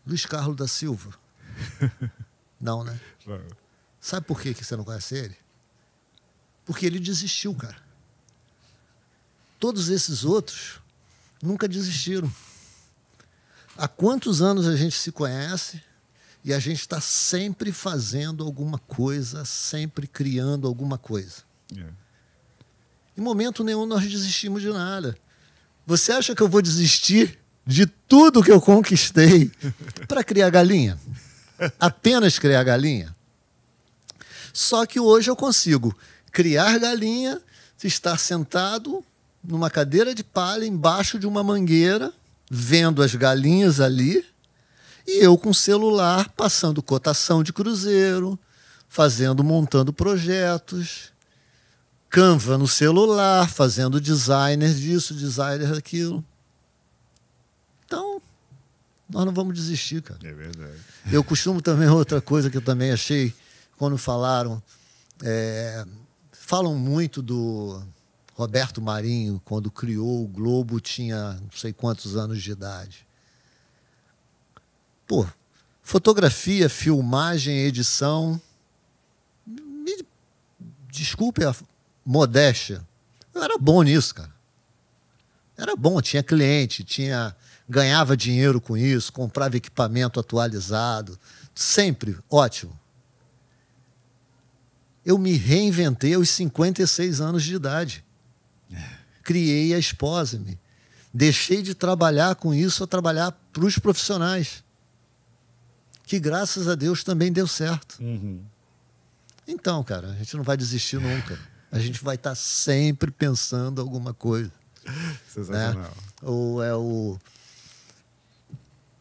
Luiz Carlos da Silva. Não, né? Não. Sabe por que você não conhece ele? Porque ele desistiu, cara. Todos esses outros nunca desistiram. Há quantos anos a gente se conhece e a gente está sempre fazendo alguma coisa, sempre criando alguma coisa. Em momento nenhum nós desistimos de nada. Você acha que eu vou desistir de tudo que eu conquistei para criar galinha? Apenas criar galinha? Só que hoje eu consigo criar galinha, estar sentado numa cadeira de palha embaixo de uma mangueira, vendo as galinhas ali, e eu com o celular passando cotação de cruzeiro, montando projetos, Canva no celular, fazendo designer disso, designer daquilo. Então, nós não vamos desistir, cara. É verdade. Eu costumo também, outra coisa que eu também achei, quando falam muito do Roberto Marinho, quando criou o Globo, tinha não sei quantos anos de idade. Pô, fotografia, filmagem, edição, me desculpe a modéstia, eu era bom nisso, cara. Era bom, tinha cliente, ganhava dinheiro com isso, comprava equipamento atualizado, sempre ótimo. Eu me reinventei aos 56 anos de idade. Criei a Esposa-me. Deixei de trabalhar com isso a trabalhar para os profissionais. Que, graças a Deus, também deu certo. Uhum. Então, cara, a gente não vai desistir nunca. A gente vai estar sempre pensando alguma coisa. Sensacional. Né? Ou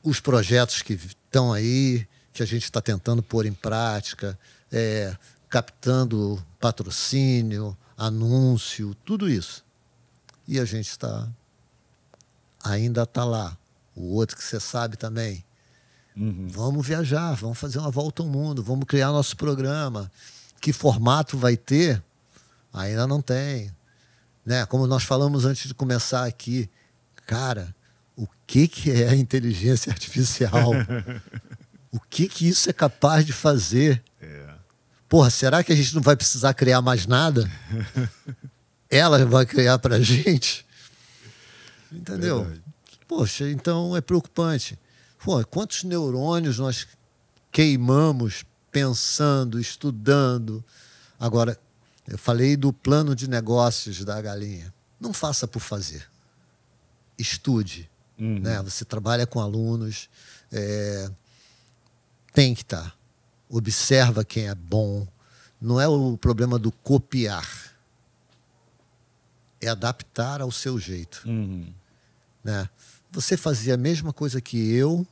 os projetos que estão aí, que a gente está tentando pôr em prática, captando patrocínio, anúncio, tudo isso. E a gente ainda está lá. O outro que você sabe também. Uhum. Vamos viajar, vamos fazer uma volta ao mundo, vamos criar nosso programa. Que formato vai ter? Ainda não tem. Né? Como nós falamos antes de começar aqui, cara, o que é a inteligência artificial? O que isso é capaz de fazer? Porra, será que a gente não vai precisar criar mais nada? Ela vai criar pra gente? Entendeu? Verdade. Poxa, então é preocupante. Pô, quantos neurônios nós queimamos pensando, estudando? Agora, eu falei do plano de negócios da galinha. Não faça por fazer. Estude. Uhum. Né? Você trabalha com alunos, tem que estar. Observa quem é bom. Não é o problema do copiar. É adaptar ao seu jeito. Uhum. Né? Você fazia a mesma coisa que eu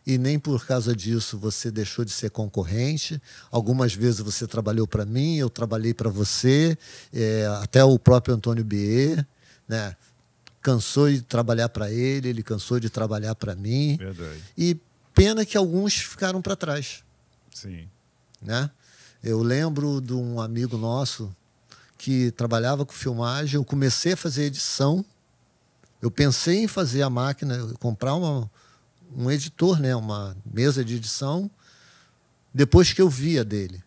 e nem por causa disso você deixou de ser concorrente. Algumas vezes você trabalhou para mim, eu trabalhei para você, até o próprio Antônio Bier, né? Cansou de trabalhar para ele cansou de trabalhar para mim. Verdade. E Pena que alguns ficaram para trás. Sim. Né? Eu lembro de um amigo nosso que trabalhava com filmagem. Eu comecei a fazer edição. Eu pensei em fazer a máquina, comprar um editor, né? Uma mesa de edição, depois que eu via dele.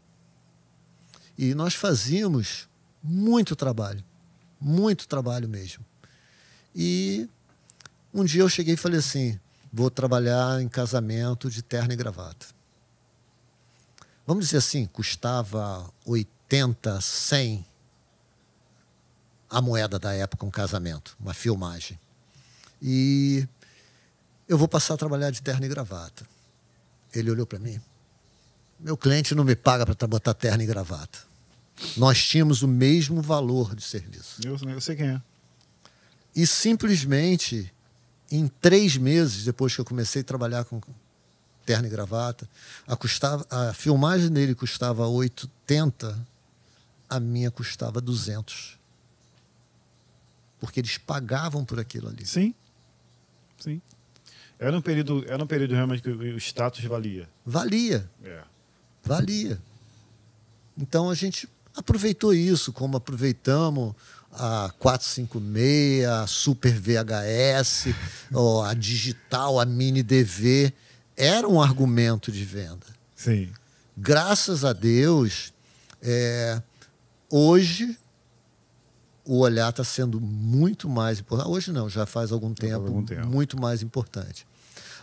E nós fazíamos muito trabalho mesmo. E um dia eu cheguei e falei assim, vou trabalhar em casamento de terno e gravata. Vamos dizer assim, custava 80, 100 a moeda da época, um casamento, uma filmagem. E eu vou passar a trabalhar de terno e gravata. Ele olhou para mim. Meu cliente não me paga para botar terno e gravata. Nós tínhamos o mesmo valor de serviço. Eu sei quem é. E simplesmente, em 3 meses, depois que eu comecei a trabalhar com terno e gravata, a filmagem dele custava 80, a minha custava 200. Porque eles pagavam por aquilo ali. Sim. Sim. Era um período realmente que o status valia. Valia. É. Valia. Então a gente aproveitou isso, como aproveitamos a 456, a Super VHS, a digital, a Mini DV. Era um argumento de venda. Sim. Graças a Deus, hoje o olhar está sendo muito mais importante. Hoje não, já faz algum tempo, muito mais importante.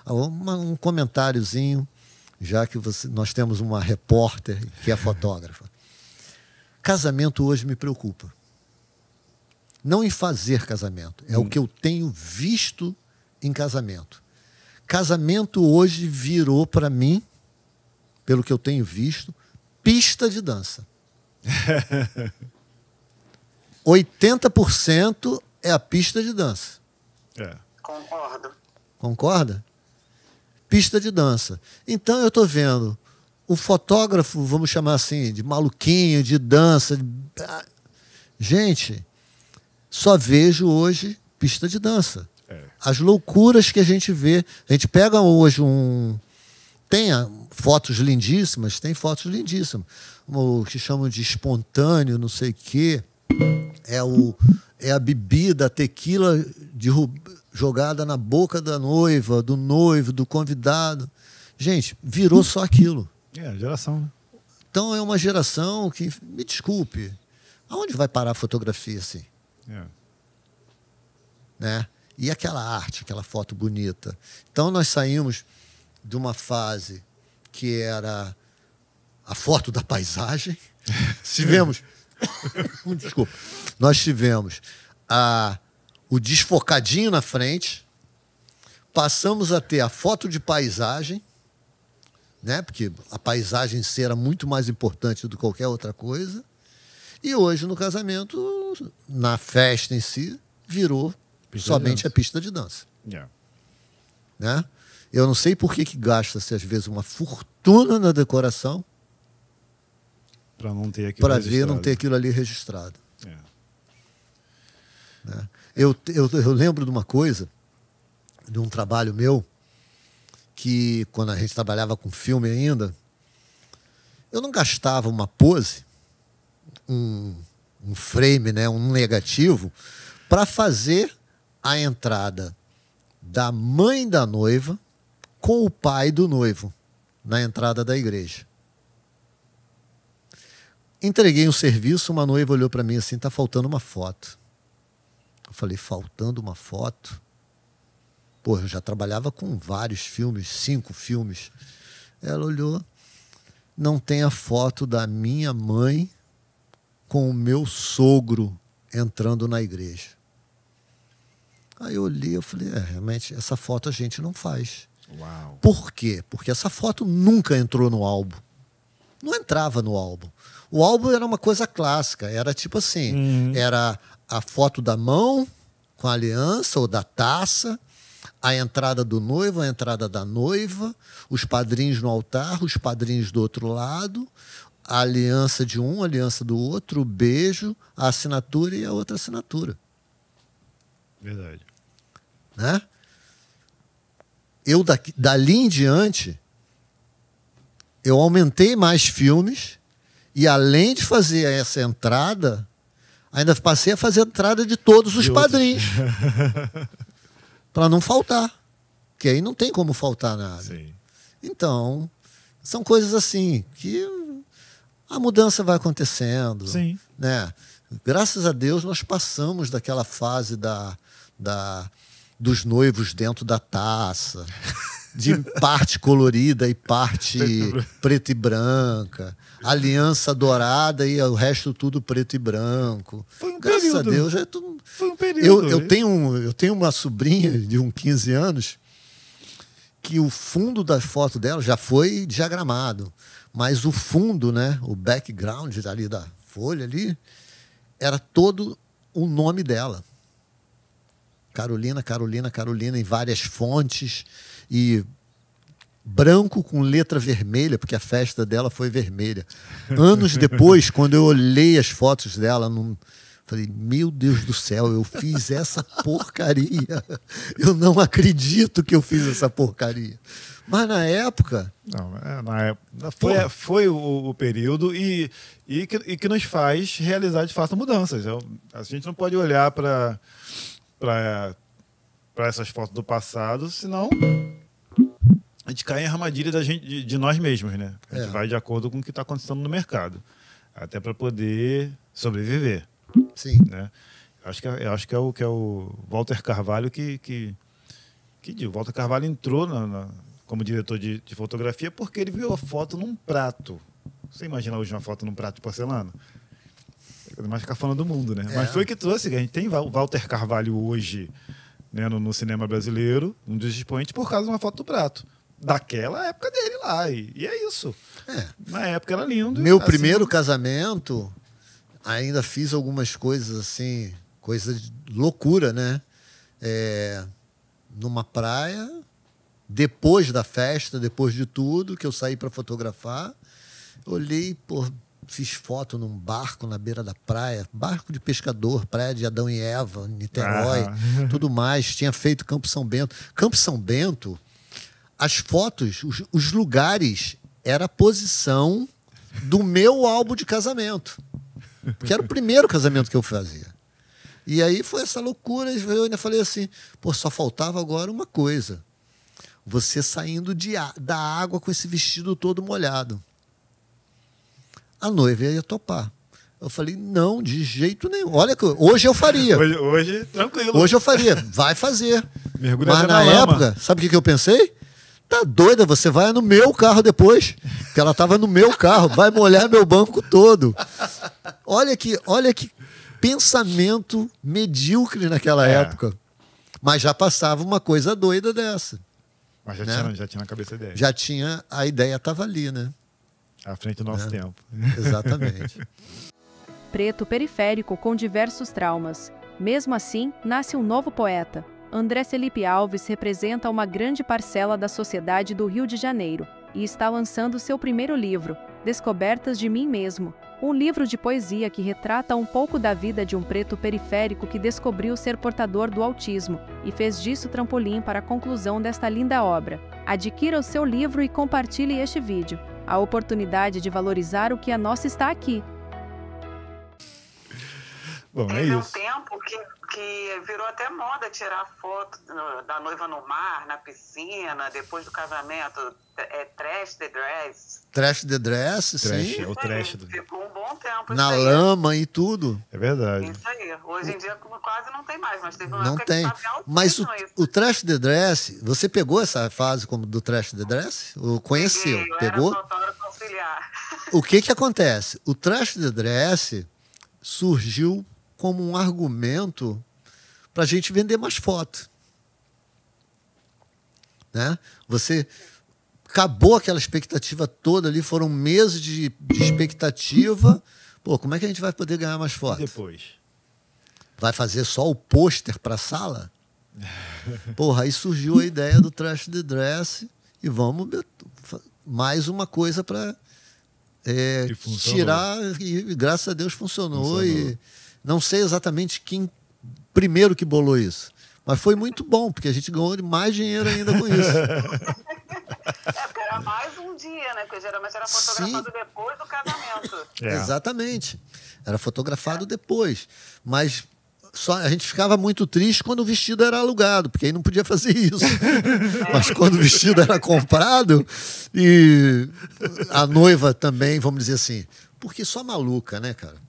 Um comentáriozinho, já que nós temos uma repórter que é fotógrafa. Casamento hoje me preocupa. Não em fazer casamento, é o que eu tenho visto em casamento. Casamento hoje virou para mim, pelo que eu tenho visto, pista de dança. 80% é a pista de dança. É. Concordo. Concorda? Pista de dança. Então eu estou vendo o fotógrafo, vamos chamar assim, de maluquinho, de dança. Gente, só vejo hoje pista de dança. É. As loucuras que a gente vê. A gente pega hoje tem fotos lindíssimas, o que chamam de espontâneo, não sei o quê. É a bebida, a tequila jogada na boca da noiva, do noivo, do convidado. Gente, virou só aquilo. É, geração, né? Então é uma geração que, me desculpe, aonde vai parar a fotografia assim? É. Né? E aquela arte, aquela foto bonita. Então nós saímos de uma fase que era a foto da paisagem. Tivemos... Desculpa. Nós tivemos o desfocadinho na frente, passamos a ter a foto de paisagem, né? Porque a paisagem em si era muito mais importante do que qualquer outra coisa. E hoje, no casamento, na festa em si, virou somente a pista de dança. Yeah. Né? Eu não sei por que gasta-se, às vezes, uma fortuna na decoração para não ter aquilo não ter aquilo ali registrado. É. Né? Eu lembro de uma coisa, de um trabalho meu, que quando a gente trabalhava com filme ainda, eu não gastava uma pose, um frame, né, um negativo, para fazer a entrada da mãe da noiva com o pai do noivo na entrada da igreja. Entreguei um serviço, uma noiva olhou para mim assim, tá faltando uma foto. Eu falei, faltando uma foto? Pô, eu já trabalhava com vários filmes, 5 filmes. Ela olhou, não tem a foto da minha mãe com o meu sogro entrando na igreja. Aí eu olhei, eu falei, realmente, essa foto a gente não faz. Uau. Por quê? Porque essa foto nunca entrou no álbum. Não entrava no álbum. O álbum era uma coisa clássica, era tipo assim, era a foto da mão com a aliança ou da taça, a entrada do noivo, a entrada da noiva, os padrinhos no altar, os padrinhos do outro lado, a aliança de um, a aliança do outro, o beijo, a assinatura e a outra assinatura. Verdade. Né? dali em diante, eu aumentei mais filmes e, além de fazer essa entrada, ainda passei a fazer a entrada de todos os padrinhos. Para não faltar. Porque aí não tem como faltar nada. Sim. Então, são coisas assim que a mudança vai acontecendo. Sim. Né? Graças a Deus nós passamos daquela fase dos noivos dentro da taça, de parte colorida e parte preta e branca, aliança dourada e o resto tudo preto e branco. Foi um Graças período. a Deus é tudo. Foi um período. Eu tenho uma sobrinha de uns 15 anos que o fundo da foto dela já foi diagramado, mas o fundo, né, o background ali da folha ali, era todo o nome dela. Carolina, Carolina, Carolina, em várias fontes, e branco com letra vermelha, porque a festa dela foi vermelha. Anos depois, quando eu olhei as fotos dela, falei, meu Deus do céu, eu fiz essa porcaria. Eu não acredito que eu fiz essa porcaria. Mas na época... Não, na época foi o período e que nos faz realizar de fato mudanças. A gente não pode olhar para essas fotos do passado, senão a gente cai em armadilha de nós mesmos, né? A gente vai de acordo com o que está acontecendo no mercado, até para poder sobreviver. Sim. Né? Eu acho que é o Walter Carvalho que o Walter Carvalho entrou como diretor de fotografia porque ele viu a foto num prato. Você imagina hoje uma foto num prato de porcelana? Mais ficar falando do mundo, né? Mas foi que trouxe, que a gente tem o Walter Carvalho hoje, né, no cinema brasileiro, um dos expoentes, por causa de uma foto do prato. Daquela época dele lá. E é isso. Na época era lindo. Meu primeiro casamento, ainda fiz algumas coisas assim, coisas de loucura, né? Numa praia, depois da festa, depois de tudo, que eu saí para fotografar, olhei, fiz foto num barco na beira da praia, barco de pescador, praia de Adão e Eva, Niterói, tudo mais. Tinha feito Campo São Bento. Campo São Bento, as fotos, os lugares, era a posição do meu álbum de casamento. Porque era o primeiro casamento que eu fazia. E aí foi essa loucura. Eu ainda falei assim, só faltava agora uma coisa. Você saindo da água com esse vestido todo molhado. A noiva ia topar. Eu falei, não, de jeito nenhum. Olha, hoje eu faria. Hoje, tranquilo. Hoje eu faria. Vai fazer. Mergulha. Mas na época, sabe o que eu pensei? Tá doida, você vai no meu carro depois. Porque ela estava no meu carro. Vai molhar meu banco todo. Olha que pensamento medíocre naquela época. Mas já passava uma coisa doida dessa. Mas já tinha na cabeça dele. Já tinha, a ideia estava ali, né? À frente do nosso tempo. Exatamente. Preto periférico com diversos traumas. Mesmo assim, nasce um novo poeta. André Felipe Alves representa uma grande parcela da sociedade do Rio de Janeiro e está lançando seu primeiro livro, Descobertas de Mim Mesmo, um livro de poesia que retrata um pouco da vida de um preto periférico que descobriu ser portador do autismo e fez disso trampolim para a conclusão desta linda obra. Adquira o seu livro e compartilhe este vídeo. A oportunidade de valorizar o que é nosso está aqui. Bom, é Teve um isso. tempo que virou até moda tirar foto da noiva no mar, na piscina, depois do casamento. Trash the dress. Trash the dress, Trash, sim. é o trash. Ficou um bom tempo. Na isso aí. lama e tudo. É verdade. Isso aí. Hoje em dia quase não tem mais, mas teve uma Não época tem. que estava Mas altíssimo isso. o Trash the Dress, você pegou essa fase como do Trash the Dress? Ou conheceu? Eu Pegou? era fotógrafo auxiliar. O que acontece? O Trash the Dress surgiu como um argumento para a gente vender mais foto. Né? Você acabou aquela expectativa toda ali, foram meses de expectativa. Como é que a gente vai poder ganhar mais foto? Depois. Vai fazer só o pôster para a sala? Aí surgiu a ideia do Trash the Dress e vamos mais uma coisa para tirar, e graças a Deus funcionou. E não sei exatamente quem primeiro que bolou isso, Mas foi muito bom, porque a gente ganhou mais dinheiro ainda com isso. Porque era mais um dia, né? Porque geralmente era fotografado depois do casamento. Exatamente. Era fotografado depois. Mas a gente ficava muito triste quando o vestido era alugado, porque aí não podia fazer isso. Mas quando o vestido era comprado, e a noiva também, vamos dizer assim, porque só maluca, né, cara?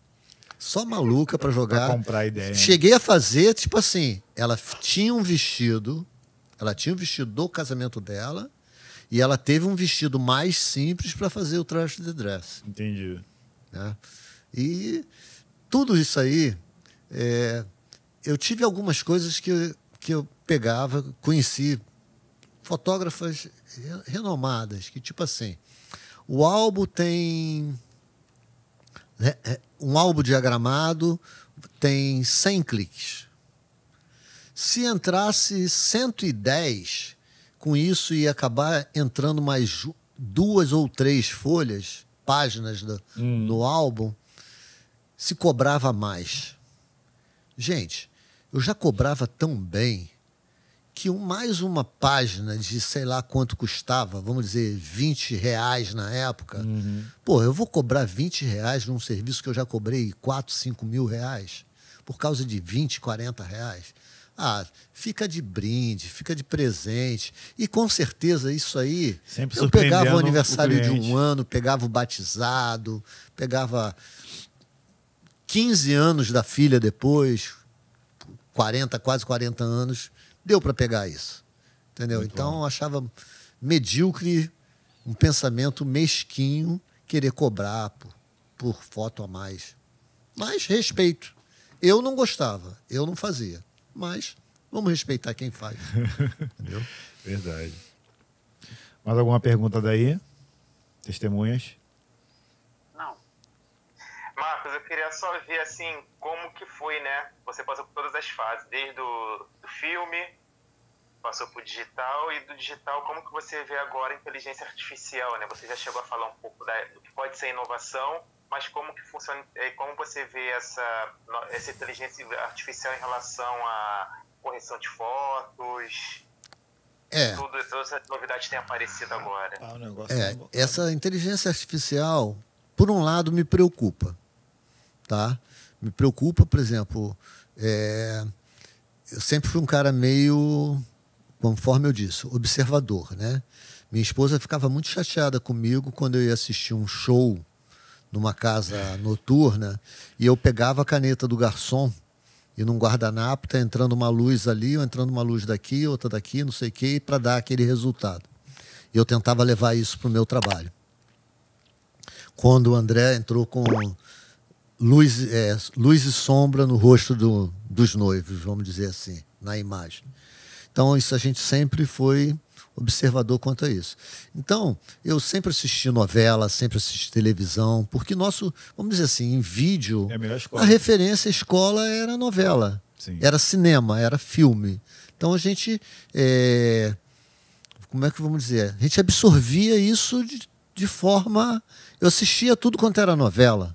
Só maluca para jogar. Pra comprar ideia. Cheguei a fazer, tipo assim, ela tinha um vestido do casamento dela, e ela teve um vestido mais simples para fazer o traje de dress. Entendi. Né? E tudo isso aí, eu tive algumas coisas que eu pegava, conheci fotógrafas renomadas, que tipo assim, o álbum tem... um álbum diagramado tem 100 cliques. Se entrasse 110, com isso ia acabar entrando mais 2 ou 3 páginas do álbum, se cobrava mais. Gente, eu já cobrava tão bem que mais uma página de sei lá quanto custava, vamos dizer, R$20 na época. Pô, eu vou cobrar R$20 num serviço que eu já cobrei 4, 5 mil reais por causa de 20, 40 reais. Ah, fica de brinde, fica de presente. E com certeza isso aí, sempre eu pegava o o aniversário de cliente. um ano, pegava o batizado, pegava 15 anos da filha depois, 40, quase 40 anos, deu para pegar isso. Entendeu? Muito então bom. eu achava medíocre, um pensamento mesquinho, querer cobrar por foto a mais. Mas respeito. Eu não gostava, eu não fazia. Mas vamos respeitar quem faz. Entendeu? Verdade. Mais alguma pergunta daí? Testemunhas? Não. Marcos, eu queria só ver assim como que foi, né? Você passou por todas as fases, desde do filme, passou pro digital, e do digital, como que você vê agora a inteligência artificial, né? Você já chegou a falar um pouco do que pode ser inovação, mas como que funciona, como você vê essa inteligência artificial em relação à correção de fotos? Todas as novidades que têm aparecido agora. O negócio essa inteligência artificial, por um lado, me preocupa. Tá? Me preocupa, por exemplo, eu sempre fui um cara meio, conforme eu disse, observador, né? Minha esposa ficava muito chateada comigo quando eu ia assistir um show numa casa noturna e eu pegava a caneta do garçom e num guardanapo tá entrando uma luz ali, ou entrando uma luz daqui, outra daqui, não sei o quê, para dar aquele resultado. E eu tentava levar isso para o meu trabalho. Quando o André entrou com luz e sombra no rosto dos noivos, vamos dizer assim, na imagem. Então, isso a gente sempre foi observador quanto a isso. Então, eu sempre assisti novela, sempre assisti televisão, porque nosso, vamos dizer assim, em vídeo, a melhor escola. A referência escola era novela, Sim. Era cinema, era filme. Então, a gente, como é que vamos dizer? A gente absorvia isso de forma... Eu assistia tudo quanto era novela,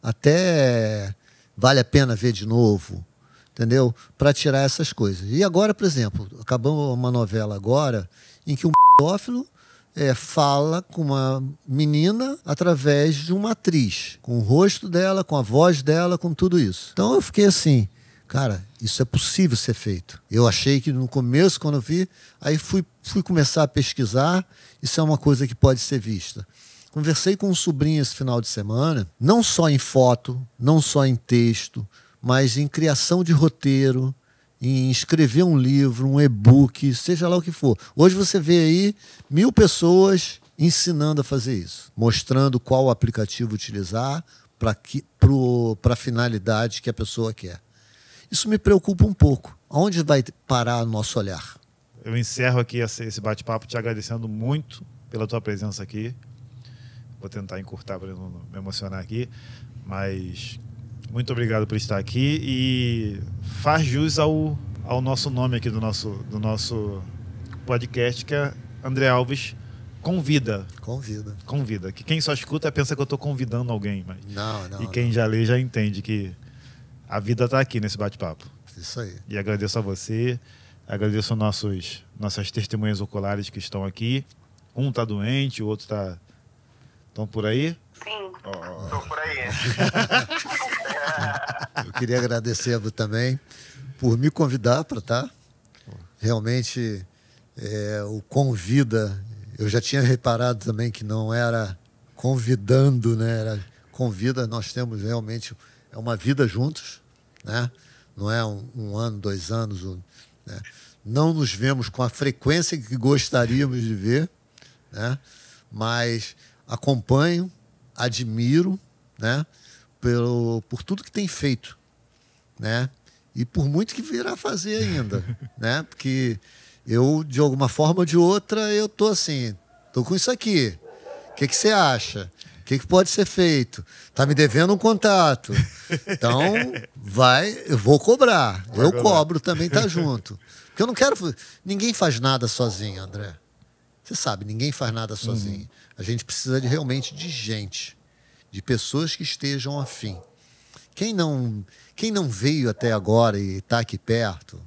até Vale a Pena Ver de Novo, entendeu? Para tirar essas coisas. E agora, por exemplo, acabou uma novela agora em que um pedófilo fala com uma menina através de uma atriz, com o rosto dela, com a voz dela, com tudo isso. Então eu fiquei assim, cara, isso é possível ser feito. Eu achei que no começo, quando eu vi, aí fui começar a pesquisar, isso é uma coisa que pode ser vista. Conversei com um sobrinho esse final de semana, não só em foto, não só em texto, mas em criação de roteiro, em escrever um livro, um e-book, seja lá o que for. Hoje você vê aí 1000 pessoas ensinando a fazer isso, mostrando qual aplicativo utilizar para a finalidade que a pessoa quer. Isso me preocupa um pouco. Aonde vai parar o nosso olhar? Eu encerro aqui esse bate-papo te agradecendo muito pela tua presença aqui. Vou tentar encurtar para não me emocionar aqui, mas muito obrigado por estar aqui e faz jus ao nosso nome aqui do nosso podcast, que é André Alves Convida. Convida. Que quem só escuta pensa que eu estou convidando alguém, mas não. E quem já lê já entende que a vida está aqui nesse bate-papo. Isso aí. E agradeço a você, agradeço nossas testemunhas oculares que estão aqui. Um tá doente, o outro tá... Estão por aí? Sim. Tô por aí. Eu queria agradecer também por me convidar para estar. Realmente, o convida... Eu já tinha reparado também que não era convidando, né? Era convida, nós temos realmente uma vida juntos, né? Não é um ano, 2 anos, né? Não nos vemos com a frequência que gostaríamos de ver, né? Mas acompanho, admiro, né? Por tudo que tem feito, né? E por muito que virá fazer ainda, né? Porque eu, de alguma forma ou de outra, eu tô assim, tô com isso aqui. O que você acha? O que pode ser feito? Tá me devendo um contato. Então, eu vou cobrar. Eu cobro também, tá junto. Porque eu não quero... Ninguém faz nada sozinho, André. Você sabe, ninguém faz nada sozinho. A gente precisa realmente de gente, de pessoas que estejam afim. Quem não veio até agora e está aqui perto,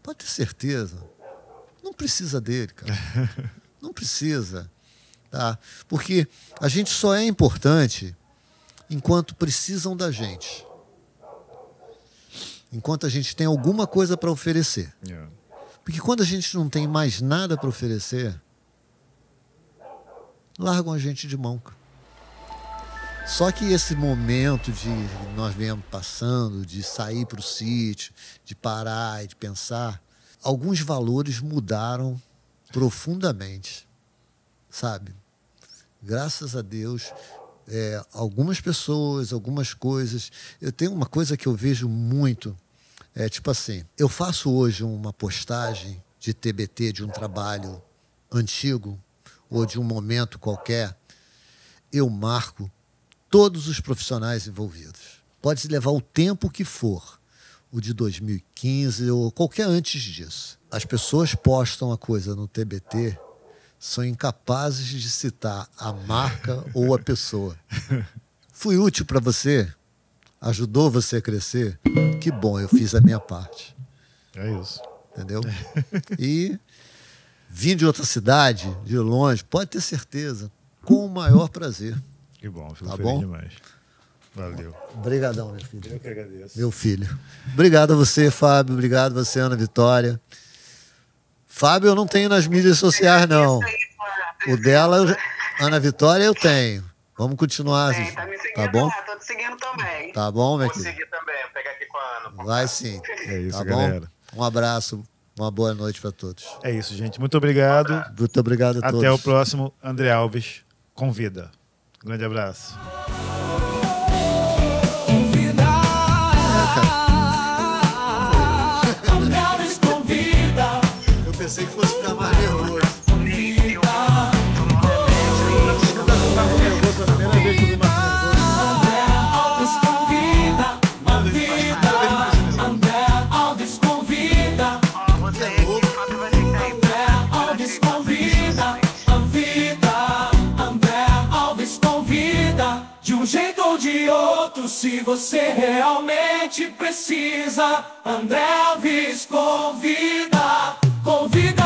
pode ter certeza, não precisa dele, cara. Não precisa. Tá? Porque a gente só é importante enquanto precisam da gente. Enquanto a gente tem alguma coisa para oferecer. Porque quando a gente não tem mais nada para oferecer, largam a gente de mão. Só que esse momento de nós viemos passando, de sair para o sítio, de parar e de pensar, alguns valores mudaram profundamente, sabe? Graças a Deus, algumas pessoas, algumas coisas... Eu tenho uma coisa que eu vejo muito, tipo assim, eu faço hoje uma postagem de TBT, de um trabalho antigo, ou de um momento qualquer, eu marco todos os profissionais envolvidos. Pode levar o tempo que for, o de 2015 ou qualquer antes disso. As pessoas postam a coisa no TBT, são incapazes de citar a marca ou a pessoa. Fui útil para você? Ajudou você a crescer? Que bom, eu fiz a minha parte. É isso. Entendeu? E vim de outra cidade, de longe, pode ter certeza, com o maior prazer. Que bom, fico Tá feliz bom? demais. Valeu. Obrigadão, meu filho. Eu que agradeço. Meu filho. Obrigado a você, Fábio. Obrigado a você, Ana Vitória. Fábio eu não tenho nas mídias sociais, não. O dela, Ana Vitória, eu tenho. Vamos continuar. Tá me seguindo Tá bom? lá, tô te seguindo também. Tá bom, minha Vou querida? seguir também, vou pegar aqui com a Ana. Vai sim. É isso, Tá galera. bom? Um abraço. Uma boa noite para todos. É isso, gente. Muito obrigado. Muito obrigado a todos. Até o próximo. André Alves convida. Grande abraço. André Alves convida. Eu pensei que fosse ficar mais nervoso. André Alves convida. A vida. André Alves convida. André Alves convida. A vida. André Alves convida. De um jeito ou de outro, se você realmente precisa, André Alves convida. Convida.